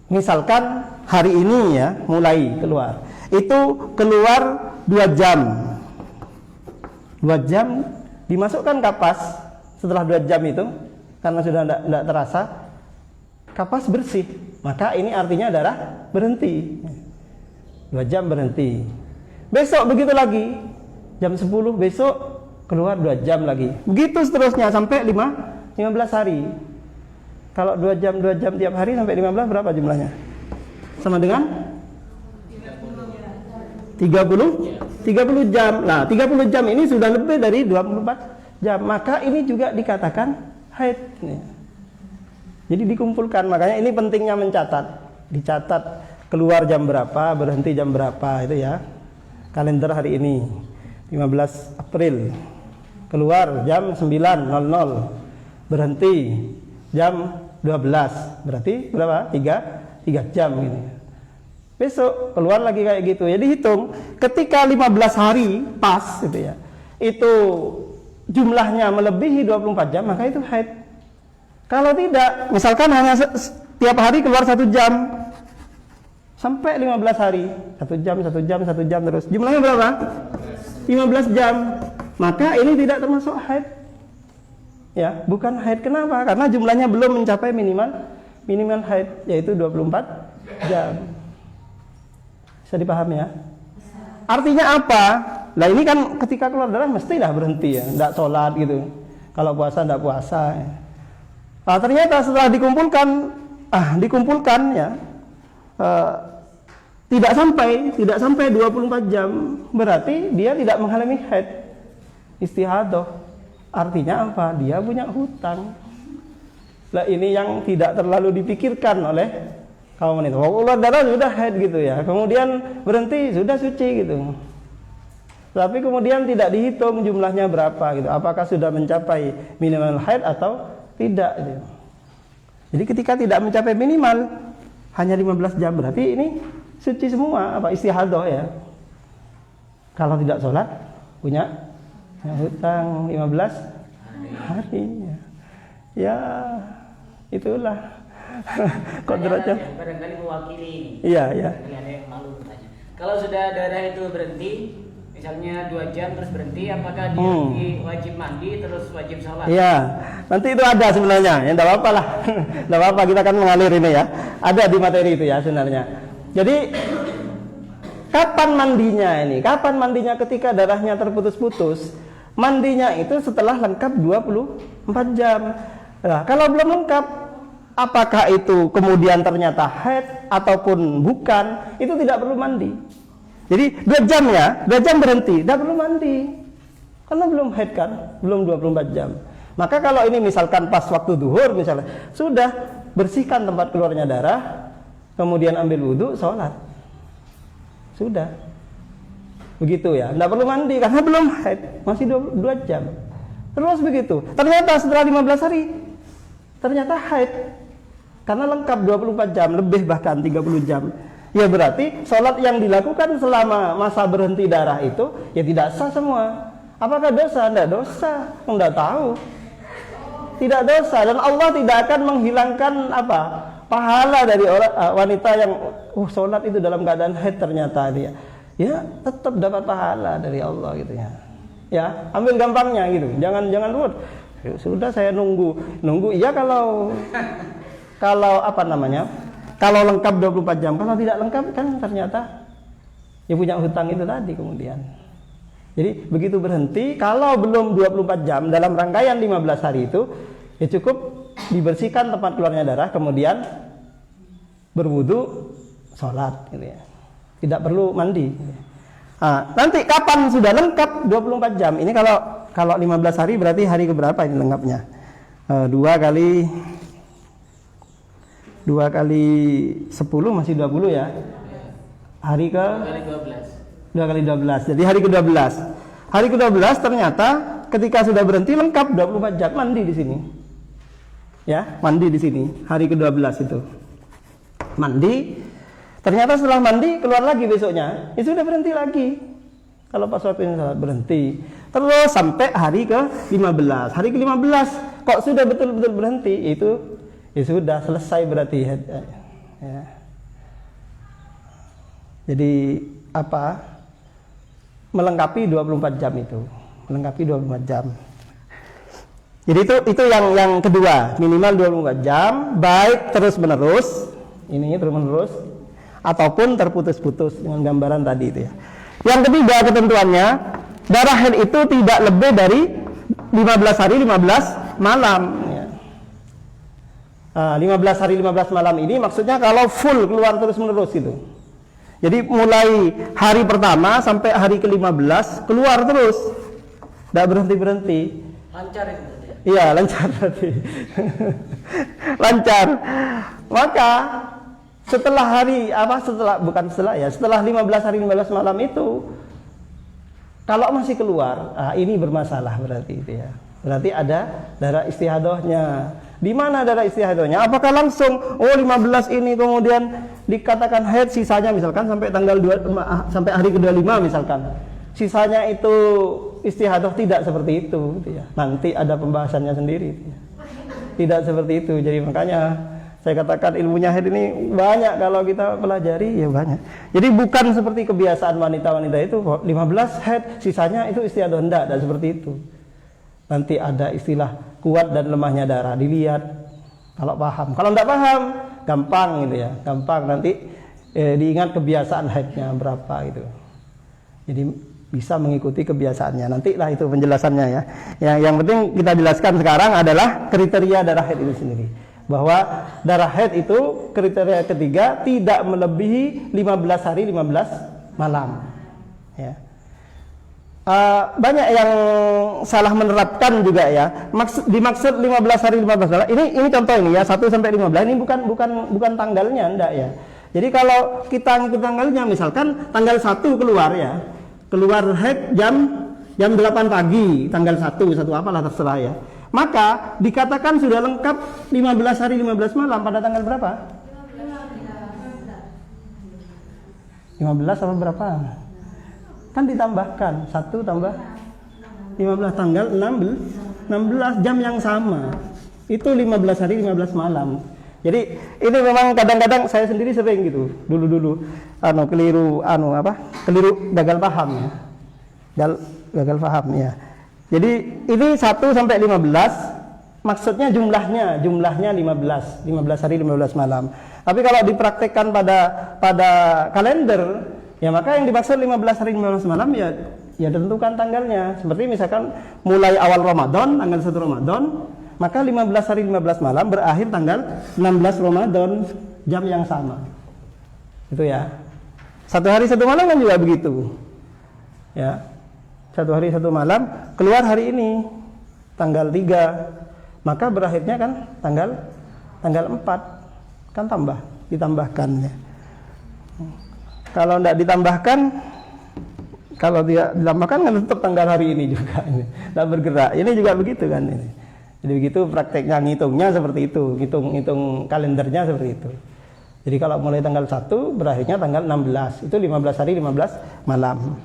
[SPEAKER 2] Misalkan hari ini ya mulai keluar. Itu keluar 2 jam. 2 jam dimasukkan kapas. Setelah 2 jam itu karena sudah tidak terasa, kapas bersih, maka ini artinya darah berhenti. 2 jam berhenti. Besok begitu lagi, jam 10 besok keluar 2 jam lagi. Begitu seterusnya sampai 15 hari. Kalau 2 jam tiap hari sampai 15 berapa jumlahnya? Sama dengan 30 jam. Nah, 30 jam ini sudah lebih dari 24 jam, maka ini juga dikatakan haid. Jadi dikumpulkan, makanya ini pentingnya mencatat. Dicatat keluar jam berapa, berhenti jam berapa, itu ya. Kalender hari ini 15 April. Keluar jam 9.00. Berhenti jam 12. Berarti berapa? 3 jam gitu. Besok keluar lagi kayak gitu. Jadi hitung ketika 15 hari pas gitu ya. Itu jumlahnya melebihi 24 jam, maka itu haid. Kalau tidak, misalkan hanya tiap hari keluar 1 jam sampai 15 hari, 1 jam terus. Jumlahnya berapa? 15 jam. Maka ini tidak termasuk haid. Ya, bukan haid. Kenapa? Karena jumlahnya belum mencapai minimal haid, yaitu 24 jam. Bisa dipahami ya? Artinya apa? Nah ini kan ketika keluar darah mestilah berhenti ya, tidak sholat gitu. Kalau puasa tidak puasa. Ya. Nah, ternyata setelah dikumpulkan ya, tidak sampai 24 jam, berarti dia tidak mengalami haid, istihadah. Artinya apa? Dia punya hutang. Nah ini yang tidak terlalu dipikirkan oleh kaum wanita. Keluar darah sudah haid gitu ya, kemudian berhenti sudah suci gitu. Tapi kemudian tidak dihitung jumlahnya berapa gitu. Apakah sudah mencapai minimal haid atau tidak gitu. Jadi ketika tidak mencapai minimal hanya 15 jam, berarti ini suci semua, istihadah ya. Kalau tidak sholat punya hutang 15 hari ya. Ya itulah kodratnya.
[SPEAKER 1] Barangkali mewakili ini.
[SPEAKER 2] Iya.
[SPEAKER 1] Ini ada yang malu bertanya. Kalau sudah darah itu berhenti, misalnya 2 jam terus berhenti, apakah dia wajib mandi terus wajib sholat?
[SPEAKER 2] Iya, nanti itu ada sebenarnya, ya tidak apa-apa lah. Tidak apa-apa, kita akan mengalir ini ya. Ada di materi itu ya sebenarnya. Jadi kapan mandinya ini? Kapan mandinya ketika darahnya terputus-putus? Mandinya itu setelah lengkap 24 jam. Nah, kalau belum lengkap, apakah itu kemudian ternyata haid ataupun bukan, itu tidak perlu mandi. Jadi 2 jam ya, 2 jam berhenti, tidak perlu mandi. Karena belum haid kan, belum 24 jam. Maka kalau ini misalkan pas waktu duhur misalnya, sudah bersihkan tempat keluarnya darah, kemudian ambil wudhu, sholat. Sudah. Begitu ya, tidak perlu mandi karena belum haid, masih 2 jam. Terus begitu. Ternyata setelah 15 hari, ternyata haid. Karena lengkap 24 jam, lebih bahkan 30 jam. Ya berarti sholat yang dilakukan selama masa berhenti darah itu, ya tidak sah semua. Apakah dosa? Tidak dosa, tidak tahu. Tidak dosa, dan Allah tidak akan menghilangkan apa? Pahala dari wanita yang sholat itu dalam keadaan haid ternyata dia. Ya tetap dapat pahala dari Allah gitu ya. Ya, ambil gampangnya gitu. Jangan ruwet. Sudah saya nunggu. Iya kalau apa namanya? Kalau lengkap 24 jam, kalau tidak lengkap kan ternyata ya punya hutang itu tadi kemudian. Jadi begitu berhenti, kalau belum 24 jam dalam rangkaian 15 hari itu, ya cukup dibersihkan tempat keluarnya darah, kemudian berwudu, sholat gitu ya. Tidak perlu mandi. Nah, nanti kapan sudah lengkap 24 jam? Ini kalau 15 hari berarti hari keberapa ini lengkapnya? 2 kali 10 masih 20 ya. Hari ke 2 kali 12. Jadi hari ke-12. Hari ke-12 ternyata ketika sudah berhenti lengkap 24 jam, mandi di sini. Ya, mandi di sini. Hari ke-12 itu. Mandi. Ternyata setelah mandi keluar lagi besoknya. Itu sudah berhenti lagi. Kalau pas waktu ini salat berhenti. Terus sampai hari ke-15. Hari ke-15 kok sudah betul-betul berhenti, itu ya sudah selesai berarti ya. Jadi apa? Melengkapi 24 jam itu. Melengkapi 24 jam. Jadi itu yang kedua, minimal 24 jam, baik terus-menerus, ini terus-menerus ataupun terputus-putus dengan gambaran tadi itu ya. Yang ketiga ketentuannya, darah haid itu tidak lebih dari 15 hari 15 malam ya. 15 hari 15 malam ini maksudnya kalau full keluar terus-menerus gitu. Jadi mulai hari pertama sampai hari ke-15 keluar terus. Tidak berhenti-berhenti.
[SPEAKER 1] Lancar itu berarti ya?
[SPEAKER 2] Iya, lancar berarti. Lancar. Maka setelah setelah 15 hari 15 malam itu kalau masih keluar, ini bermasalah berarti itu ya. Berarti ada darah istihadahnya. Di mana darah istihadahnya? Apakah langsung 15 ini kemudian dikatakan haid, sisanya misalkan sampai tanggal 2 sampai hari ke-25 misalkan. Sisanya itu istihadah? Tidak seperti itu gitu ya. Nanti ada pembahasannya sendiri gitu ya. Tidak seperti itu. Jadi makanya saya katakan ilmunya haid ini banyak kalau kita pelajari ya banyak. Jadi bukan seperti kebiasaan wanita-wanita itu 15 haid, sisanya itu istihadah, tidak seperti itu. Nanti ada istilah kuat dan lemahnya darah, dilihat kalau paham. Kalau tidak paham, gampang gitu ya, gampang nanti diingat kebiasaan haidnya berapa gitu. Jadi bisa mengikuti kebiasaannya. Nantilah itu penjelasannya ya. Yang penting kita jelaskan sekarang adalah kriteria darah haid itu sendiri. Bahwa darah haid itu kriteria ketiga tidak melebihi 15 hari 15 malam. Ya. Banyak yang salah menerapkan juga ya. Dimaksud 15 hari 15 malam. Ini contoh ini ya, 1 sampai 15 ini bukan tanggalnya, enggak ya. Jadi kalau kita ngikut tanggalnya, misalkan tanggal 1 keluar ya. Keluar haid jam 8 pagi, tanggal 1 apalah terserah ya. Maka dikatakan sudah lengkap 15 hari 15 malam pada tanggal berapa? 15 atau berapa? Kan ditambahkan 1 tambah 15 tanggal 16 jam yang sama. Itu 15 hari 15 malam. Jadi ini memang kadang-kadang saya sendiri sering gitu. Dulu keliru gagal paham ya. Gagal paham ya. Jadi ini 1 sampai 15 maksudnya jumlahnya 15 hari 15 malam. Tapi kalau dipraktekkan pada kalender ya maka yang dimaksud 15 hari 15 malam ya tentukan tanggalnya. Seperti misalkan mulai awal Ramadan, tanggal 1 Ramadan, maka 15 hari 15 malam berakhir tanggal 16 Ramadan jam yang sama. Itu ya. 1 hari 1 malam kan juga begitu. Ya. 1 hari 1 malam keluar hari ini tanggal 3, maka berakhirnya kan tanggal 4 kan ditambahkan ya. Kalau tidak ditambahkan, kalau tidak ditambahkan kan tetap tanggal hari ini juga ini. Tidak bergerak. Ini juga begitu kan ini. Jadi begitu prakteknya, ngitungnya seperti itu, ngitung kalendernya seperti itu. Jadi kalau mulai tanggal 1 berakhirnya tanggal 16. Itu 15 hari 15 malam.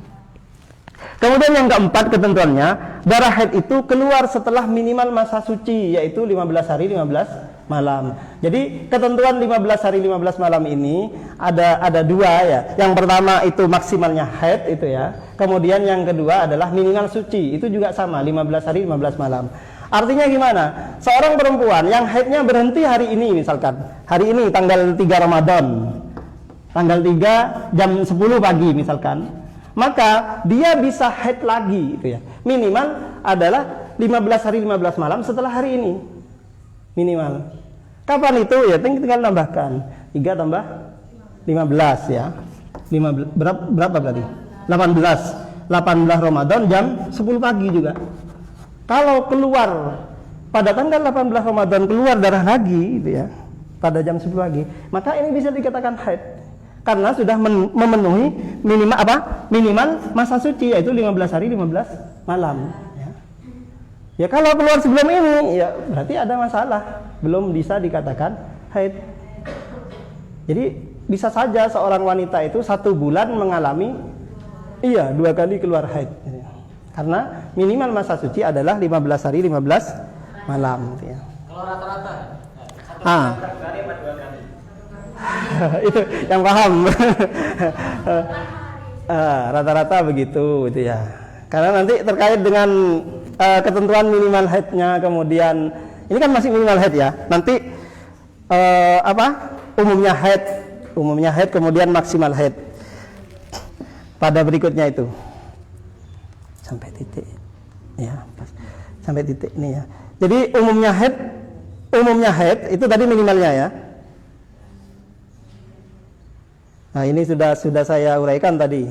[SPEAKER 2] Kemudian yang keempat ketentuannya, darah haid itu keluar setelah minimal masa suci, yaitu 15 hari 15 malam. Jadi ketentuan 15 hari 15 malam ini ada dua ya. Yang pertama itu maksimalnya haid itu ya. Kemudian yang kedua adalah minimal suci, itu juga sama 15 hari 15 malam. Artinya gimana? Seorang perempuan yang haidnya berhenti hari ini misalkan, hari ini tanggal 3 Ramadan, tanggal 3 jam 10 pagi misalkan, maka dia bisa haid lagi itu ya. Minimal adalah 15 hari 15 malam setelah hari ini. Minimal. Kapan itu? Ya tinggal tambahkan 3 tambah 15 ya. 15, berapa berarti? 18 Ramadan jam 10 pagi juga. Kalau keluar pada tanggal 18 Ramadan keluar darah lagi gitu ya, pada jam 10 pagi, maka ini bisa dikatakan haid. Karena sudah memenuhi minimal masa suci, yaitu 15 hari 15 malam ya. Ya kalau keluar sebelum ini ya berarti ada masalah, belum bisa dikatakan haid. Jadi bisa saja seorang wanita itu 1 bulan mengalami 2 kali keluar haid ya. Karena minimal masa suci adalah 15 hari 15 malam ya.
[SPEAKER 4] Kalau rata-rata satu kali apa 2 kali?
[SPEAKER 2] Itu yang paham. Rata-rata begitu itu ya. Karena nanti terkait dengan ketentuan minimal haidnya, kemudian ini kan masih minimal haid ya. Nanti umumnya haid kemudian maksimal haid pada berikutnya itu sampai titik ya, sampai titik ini ya. Jadi umumnya haid itu tadi minimalnya ya. Nah ini sudah saya uraikan tadi.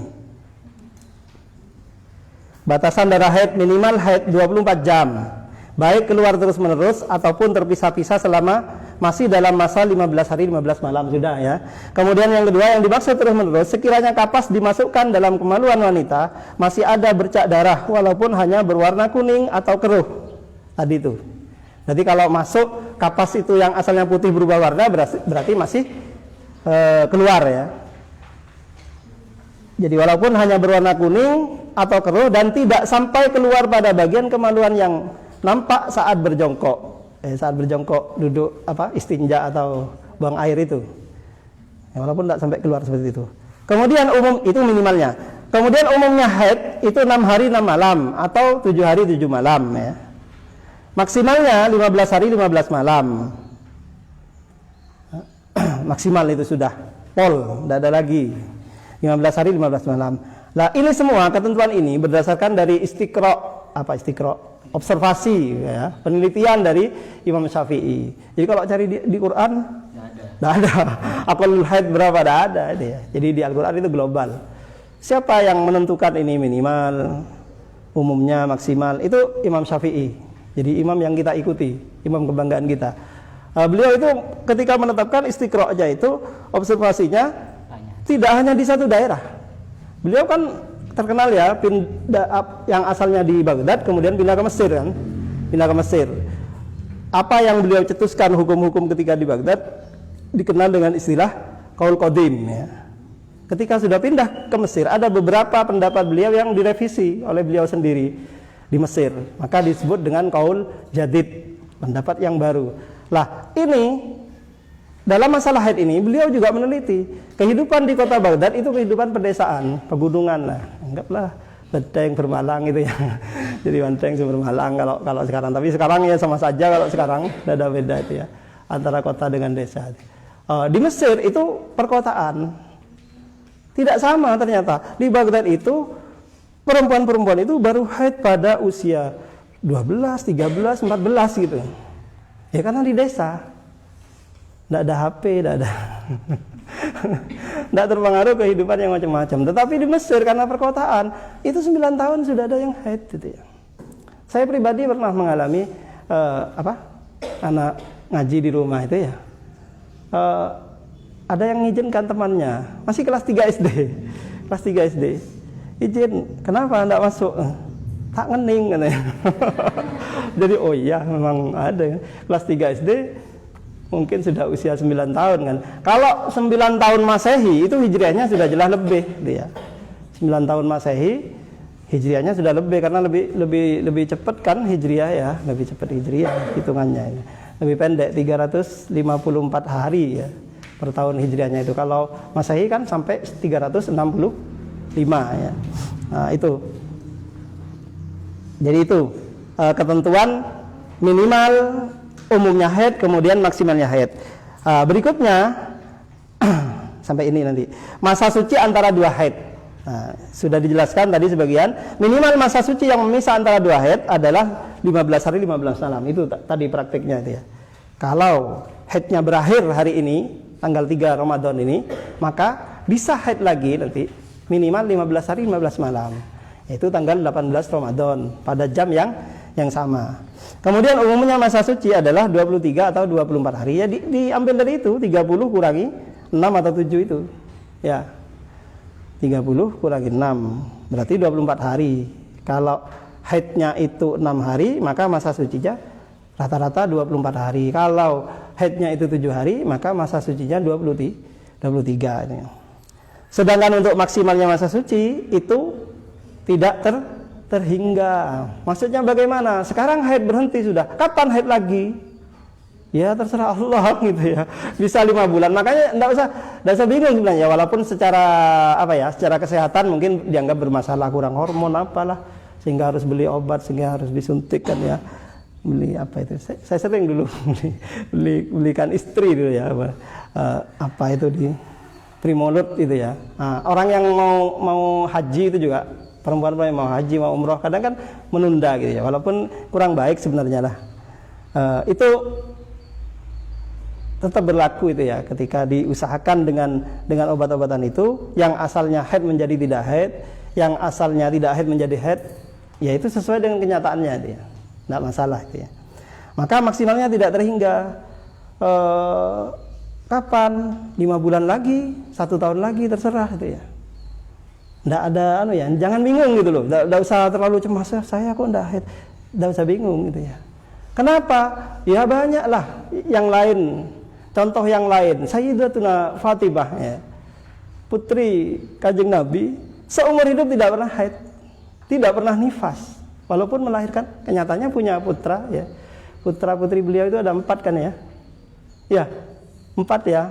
[SPEAKER 2] Batasan darah haid minimal haid 24 jam, baik keluar terus menerus ataupun terpisah-pisah selama masih dalam masa 15 hari 15 malam sudah ya. Kemudian yang kedua yang dimaksud terus menerus, sekiranya kapas dimasukkan dalam kemaluan wanita masih ada bercak darah walaupun hanya berwarna kuning atau keruh tadi itu. Jadi kalau masuk kapas itu yang asalnya putih berubah warna berarti masih keluar ya. Jadi walaupun hanya berwarna kuning atau keruh dan tidak sampai keluar pada bagian kemaluan yang nampak saat berjongkok. Saat berjongkok duduk istinja atau buang air itu. Ya, walaupun tidak sampai keluar seperti itu. Kemudian umum itu minimalnya. Kemudian umumnya haid itu 6 hari 6 malam atau 7 hari 7 malam ya. Maksimalnya 15 hari 15 malam. Maksimal itu sudah pol, tidak ada lagi. 15 hari 15 malam. Nah, ini semua ketentuan ini berdasarkan dari istiqra, observasi ya, penelitian dari Imam Syafi'i. Jadi kalau cari di Quran tidak ada. Aqallul haid berapa tidak ada itu ya. Jadi di Al-Quran itu global. Siapa yang menentukan ini minimal, umumnya maksimal? Itu Imam Syafi'i. Jadi imam yang kita ikuti, imam kebanggaan kita. Beliau itu ketika menetapkan istiqra aja itu observasinya tidak hanya di satu daerah. Beliau kan terkenal ya, yang asalnya di Baghdad kemudian pindah ke Mesir kan, pindah ke Mesir. Apa yang beliau cetuskan hukum-hukum ketika di Baghdad dikenal dengan istilah qaul qadim ya. Ketika sudah pindah ke Mesir ada beberapa pendapat beliau yang direvisi oleh beliau sendiri di Mesir, maka disebut dengan qaul jadid, pendapat yang baru. Lah ini dalam masalah haid ini beliau juga meneliti kehidupan di kota Baghdad itu kehidupan pedesaan, pegunungan lah, anggaplah Banteng Bermalang gitu ya. Jadi Banteng Bermalang kalau sekarang, tapi sekarang ya sama saja, kalau sekarang tidak ada beda itu ya antara kota dengan desa. Di Mesir itu perkotaan tidak sama ternyata. Di Baghdad itu perempuan-perempuan itu baru haid pada usia 12, 13, 14 gitu. Ya karena di desa, tidak ada HP, tidak ada, tidak terpengaruh kehidupan yang macam-macam. Tetapi di Mesir karena perkotaan, itu 9 tahun sudah ada yang haid gitu ya. Saya pribadi pernah mengalami anak ngaji di rumah itu ya. Ada yang ngizinkan temannya, masih kelas 3 SD. Kelas 3 SD. Izin, kenapa enggak masuk? Tak ngening katanya. Jadi oh iya memang ada. Kelas 3 SD mungkin sudah usia 9 tahun kan. Kalau 9 tahun Masehi itu hijriahnya sudah jelas lebih dia. 9 tahun Masehi hijriahnya sudah lebih karena lebih cepat kan hijriah ya, lebih cepat hijriah hitungannya. Lebih pendek 354 hari ya per tahun hijriahnya itu. Kalau Masehi kan sampai 365 ya. Nah, itu. Jadi itu ketentuan minimal umumnya haid, kemudian maksimalnya haid. Berikutnya sampai ini nanti. Masa suci antara dua haid. Nah, sudah dijelaskan tadi sebagian. Minimal masa suci yang memisah antara dua haid adalah 15 hari 15 malam. Itu tadi praktiknya itu ya. Kalau haidnya berakhir hari ini, tanggal 3 Ramadan ini, maka bisa haid lagi nanti minimal 15 hari 15 malam. Yaitu tanggal 18 Ramadan pada jam yang sama. Kemudian umumnya masa suci adalah 23 atau 24 hari. Ya diambil dari itu 30 kurangi 6 atau 7 itu. Ya. 30 kurangi 6 berarti 24 hari. Kalau haidnya itu 6 hari, maka masa sucinya rata-rata 24 hari. Kalau haidnya itu 7 hari, maka masa sucinya 23 ini. Sedangkan untuk maksimalnya masa suci itu tidak terhingga. Maksudnya bagaimana? Sekarang haid berhenti sudah. Kapan haid lagi? Ya terserah Allah gitu ya. Bisa 5 bulan. Makanya enggak usah bingung sebenarnya. Walaupun secara secara kesehatan mungkin dianggap bermasalah, kurang hormon apalah, sehingga harus beli obat, sehingga harus disuntik kan ya. Beli apa itu? Saya sering dulu belikan istri dulu ya. Apa itu di Primolud itu ya. Nah, orang yang mau haji itu juga, perempuan yang mau haji, mau umroh kadang kan menunda gitu ya. Walaupun kurang baik sebenarnya lah. Itu tetap berlaku itu ya, ketika diusahakan dengan obat-obatan itu, yang asalnya haid menjadi tidak haid, yang asalnya tidak haid menjadi haid, ya itu sesuai dengan kenyataannya itu ya. Tidak masalah itu ya. Maka maksimalnya tidak terhingga. Kapan? 5 bulan lagi, 1 tahun lagi, terserah itu ya. Tidak ada jangan bingung gitu loh. Tidak usah terlalu cemas, saya kok tidak haid. Tidak usah bingung gitu ya. Kenapa? Ya banyaklah yang lain. Contoh yang lain, Sayyidatuna Fatimah ya, putri Kanjeng Nabi, seumur hidup tidak pernah haid, tidak pernah nifas, walaupun melahirkan. Kenyataannya punya putra ya. Putra putri beliau itu ada 4 kan ya. Ya, 4 ya.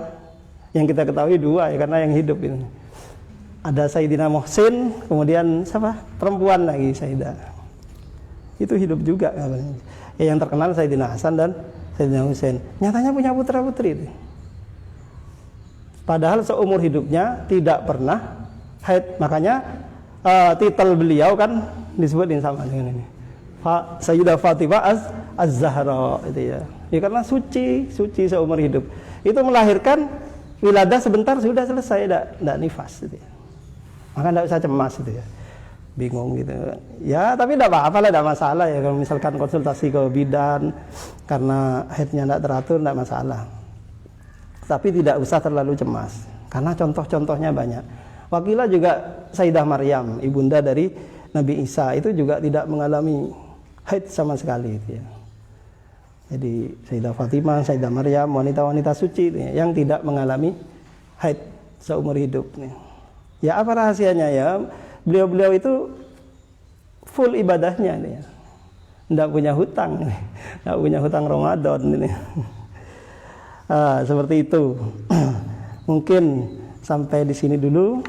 [SPEAKER 2] Yang kita ketahui 2 ya, karena yang hidup ini. Ada Sayyidina Muhsin, kemudian siapa? Perempuan lagi Sayyidah. Itu hidup juga katanya. Ya, yang terkenal Sayyidina Hasan dan Sayyidina Husain. Nyatanya punya putra-putri itu. Padahal seumur hidupnya tidak pernah haid. Makanya titel beliau kan disebutin sama dengan ini. Sayyidah Fatimah Az-Zahra itu ya. Ya karena suci seumur hidup. Itu melahirkan, wiladah sebentar sudah selesai, tidak nifas gitu ya. Maka tidak usah cemas gitu ya. Bingung gitu. Ya, tapi tidak apa-apa lah, tidak masalah ya. Kalau misalkan konsultasi ke bidan karena haidnya tidak teratur, tidak masalah. Tapi tidak usah terlalu cemas, karena contoh-contohnya banyak. Wakilah juga Sayyidah Maryam, ibunda dari Nabi Isa, itu juga tidak mengalami haid sama sekali gitu ya. Jadi Sayyidah Fatimah, Sayyidah Maryam, wanita-wanita suci gitu ya, yang tidak mengalami haid seumur hidup nih. Ya apa rahasianya ya? Beliau-beliau itu full ibadahnya nih ya. Tidak punya hutang nih. Tidak punya hutang Ramadan ini. Seperti itu. Mungkin sampai di sini dulu.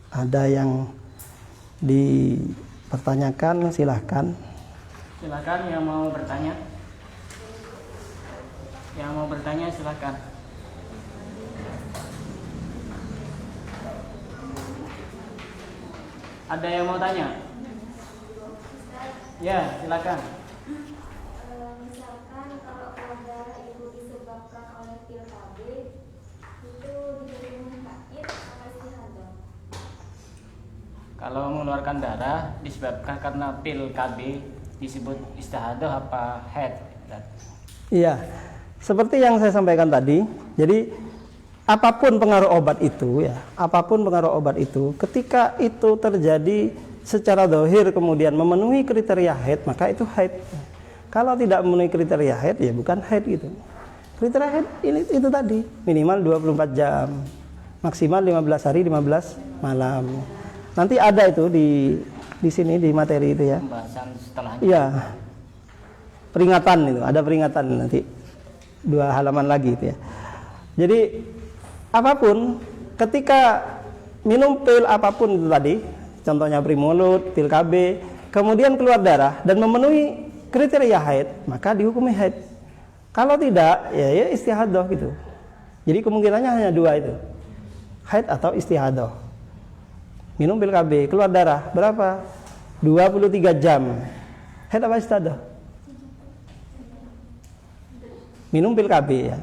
[SPEAKER 2] Ada yang dipertanyakan, silahkan.
[SPEAKER 1] Silahkan yang mau bertanya. Yang mau bertanya silahkan. Ada yang mau tanya? Ya, silakan.
[SPEAKER 3] Misalkan kalau keluarga disebabkan oleh pil KB itu diberi haid atau istihadah?
[SPEAKER 1] Kalau mengeluarkan darah disebabkan karena pil KB disebut istihadah apa haid?
[SPEAKER 2] Iya, seperti yang saya sampaikan tadi. Jadi apapun pengaruh obat itu ya, apapun pengaruh obat itu, ketika itu terjadi secara zahir kemudian memenuhi kriteria haid, maka itu haid. Kalau tidak memenuhi kriteria haid ya bukan haid gitu. Kriteria haid ini itu tadi, minimal 24 jam, maksimal 15 hari 15 malam. Nanti ada itu di sini di materi itu ya.
[SPEAKER 1] Pembahasan setelahnya.
[SPEAKER 2] Iya. Peringatan itu, ada peringatan nanti 2 halaman lagi itu ya. Jadi apapun ketika minum pil apapun itu tadi, contohnya Primolut, pil KB, kemudian keluar darah dan memenuhi kriteria haid, maka dihukumi haid. Kalau tidak, ya istihadah gitu. Jadi kemungkinannya hanya 2 itu, haid atau istihadah. Minum pil KB, keluar darah berapa? 23 jam. Haid apa istihadah? Minum pil KB ya.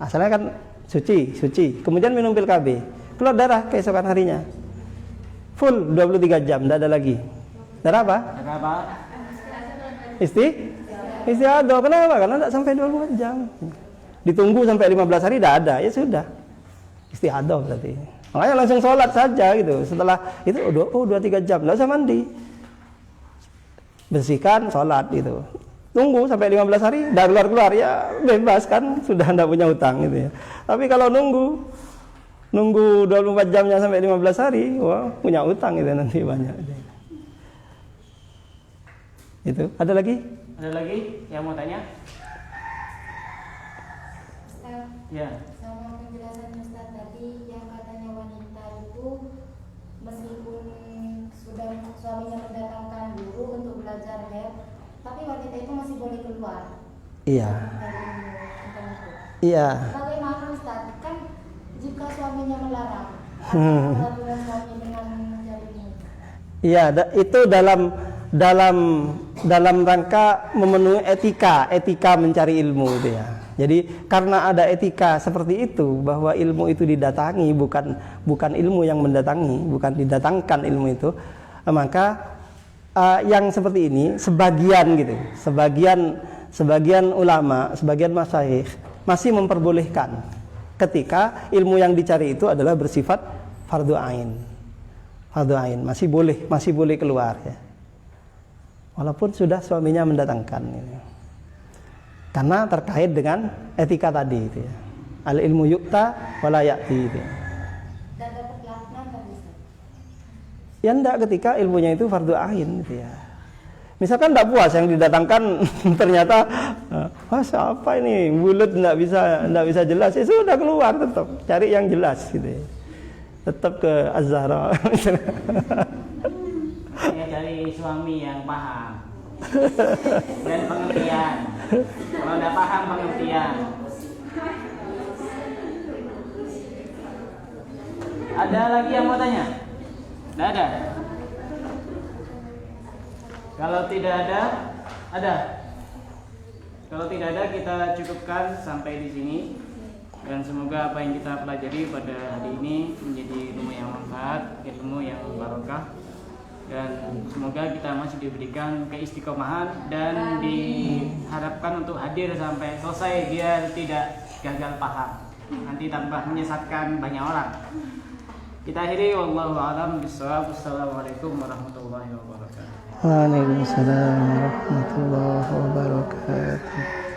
[SPEAKER 2] Asalnya kan suci. Kemudian minum pil KB, keluar darah keesokan harinya. Full 23 jam, tidak ada lagi. Darah apa?
[SPEAKER 1] Darah apa?
[SPEAKER 2] Istihadah. Kenapa? Karena tidak sampai 24 jam. Ditunggu sampai 15 hari tidak ada, ya sudah. Istihadah berarti. Makanya langsung sholat saja gitu. Setelah itu 23 jam, tidak usah mandi. Bersihkan, sholat gitu. Tunggu sampai 15 hari, dah keluar ya bebas kan, sudah tidak punya utang gitu ya. Tapi kalau nunggu 24 jamnya sampai 15 hari, wah punya utang itu nanti banyak. Itu ada lagi?
[SPEAKER 1] Ada lagi yang mau tanya?
[SPEAKER 3] Ustaz,
[SPEAKER 1] Ya.
[SPEAKER 3] sama penjelasan Ustaz tadi yang katanya wanita itu meskipun sudah suaminya mendatangkan guru untuk belajar haid, tapi wanita itu masih boleh keluar.
[SPEAKER 2] Iya.
[SPEAKER 3] Dari itu.
[SPEAKER 2] Iya.
[SPEAKER 3] Bagaimana Ustaz? Kan jika suaminya melarang, peraturan suami dengan menjalani.
[SPEAKER 2] Iya, itu dalam rangka memenuhi etika mencari ilmu itu ya. Jadi karena ada etika seperti itu, bahwa ilmu itu didatangi, bukan ilmu yang mendatangi, bukan didatangkan ilmu itu, maka yang seperti ini sebagian ulama, sebagian masyayikh masih memperbolehkan ketika ilmu yang dicari itu adalah bersifat fardu ain. Fardu ain masih boleh keluar ya. Walaupun sudah suaminya mendatangkan gitu. Karena terkait dengan etika tadi itu ya. Al ilmu yukta wala ya'ti itu.
[SPEAKER 3] Dan dapat laknat kan Ustaz?
[SPEAKER 2] Ya enggak, ketika ilmunya itu fardu ain gitu ya. Misalkan enggak puas yang didatangkan ternyata siapa ini bulat enggak bisa jelas, ya sudah keluar, tetap cari yang jelas gitu ya. Tetap ke Az-Zahra.
[SPEAKER 1] Saya cari suami yang paham dan pengertian. Kalau tidak paham pengertian. Ada lagi yang mau tanya? Tidak ada. Kalau tidak ada, ada. Kalau tidak ada, kita cukupkan sampai di sini. Dan semoga apa yang kita pelajari pada hari ini menjadi ilmu yang manfaat, ilmu yang barokah. Dan semoga kita masih diberikan keistiqomahan dan diharapkan untuk hadir sampai selesai biar tidak gagal paham. Nanti tanpa menyesatkan banyak orang. Kita akhiri, wallahu a'lam bishawab. Assalamualaikum warahmatullahi wabarakatuh.
[SPEAKER 2] Waalaikumsalam warahmatullahi wabarakatuh.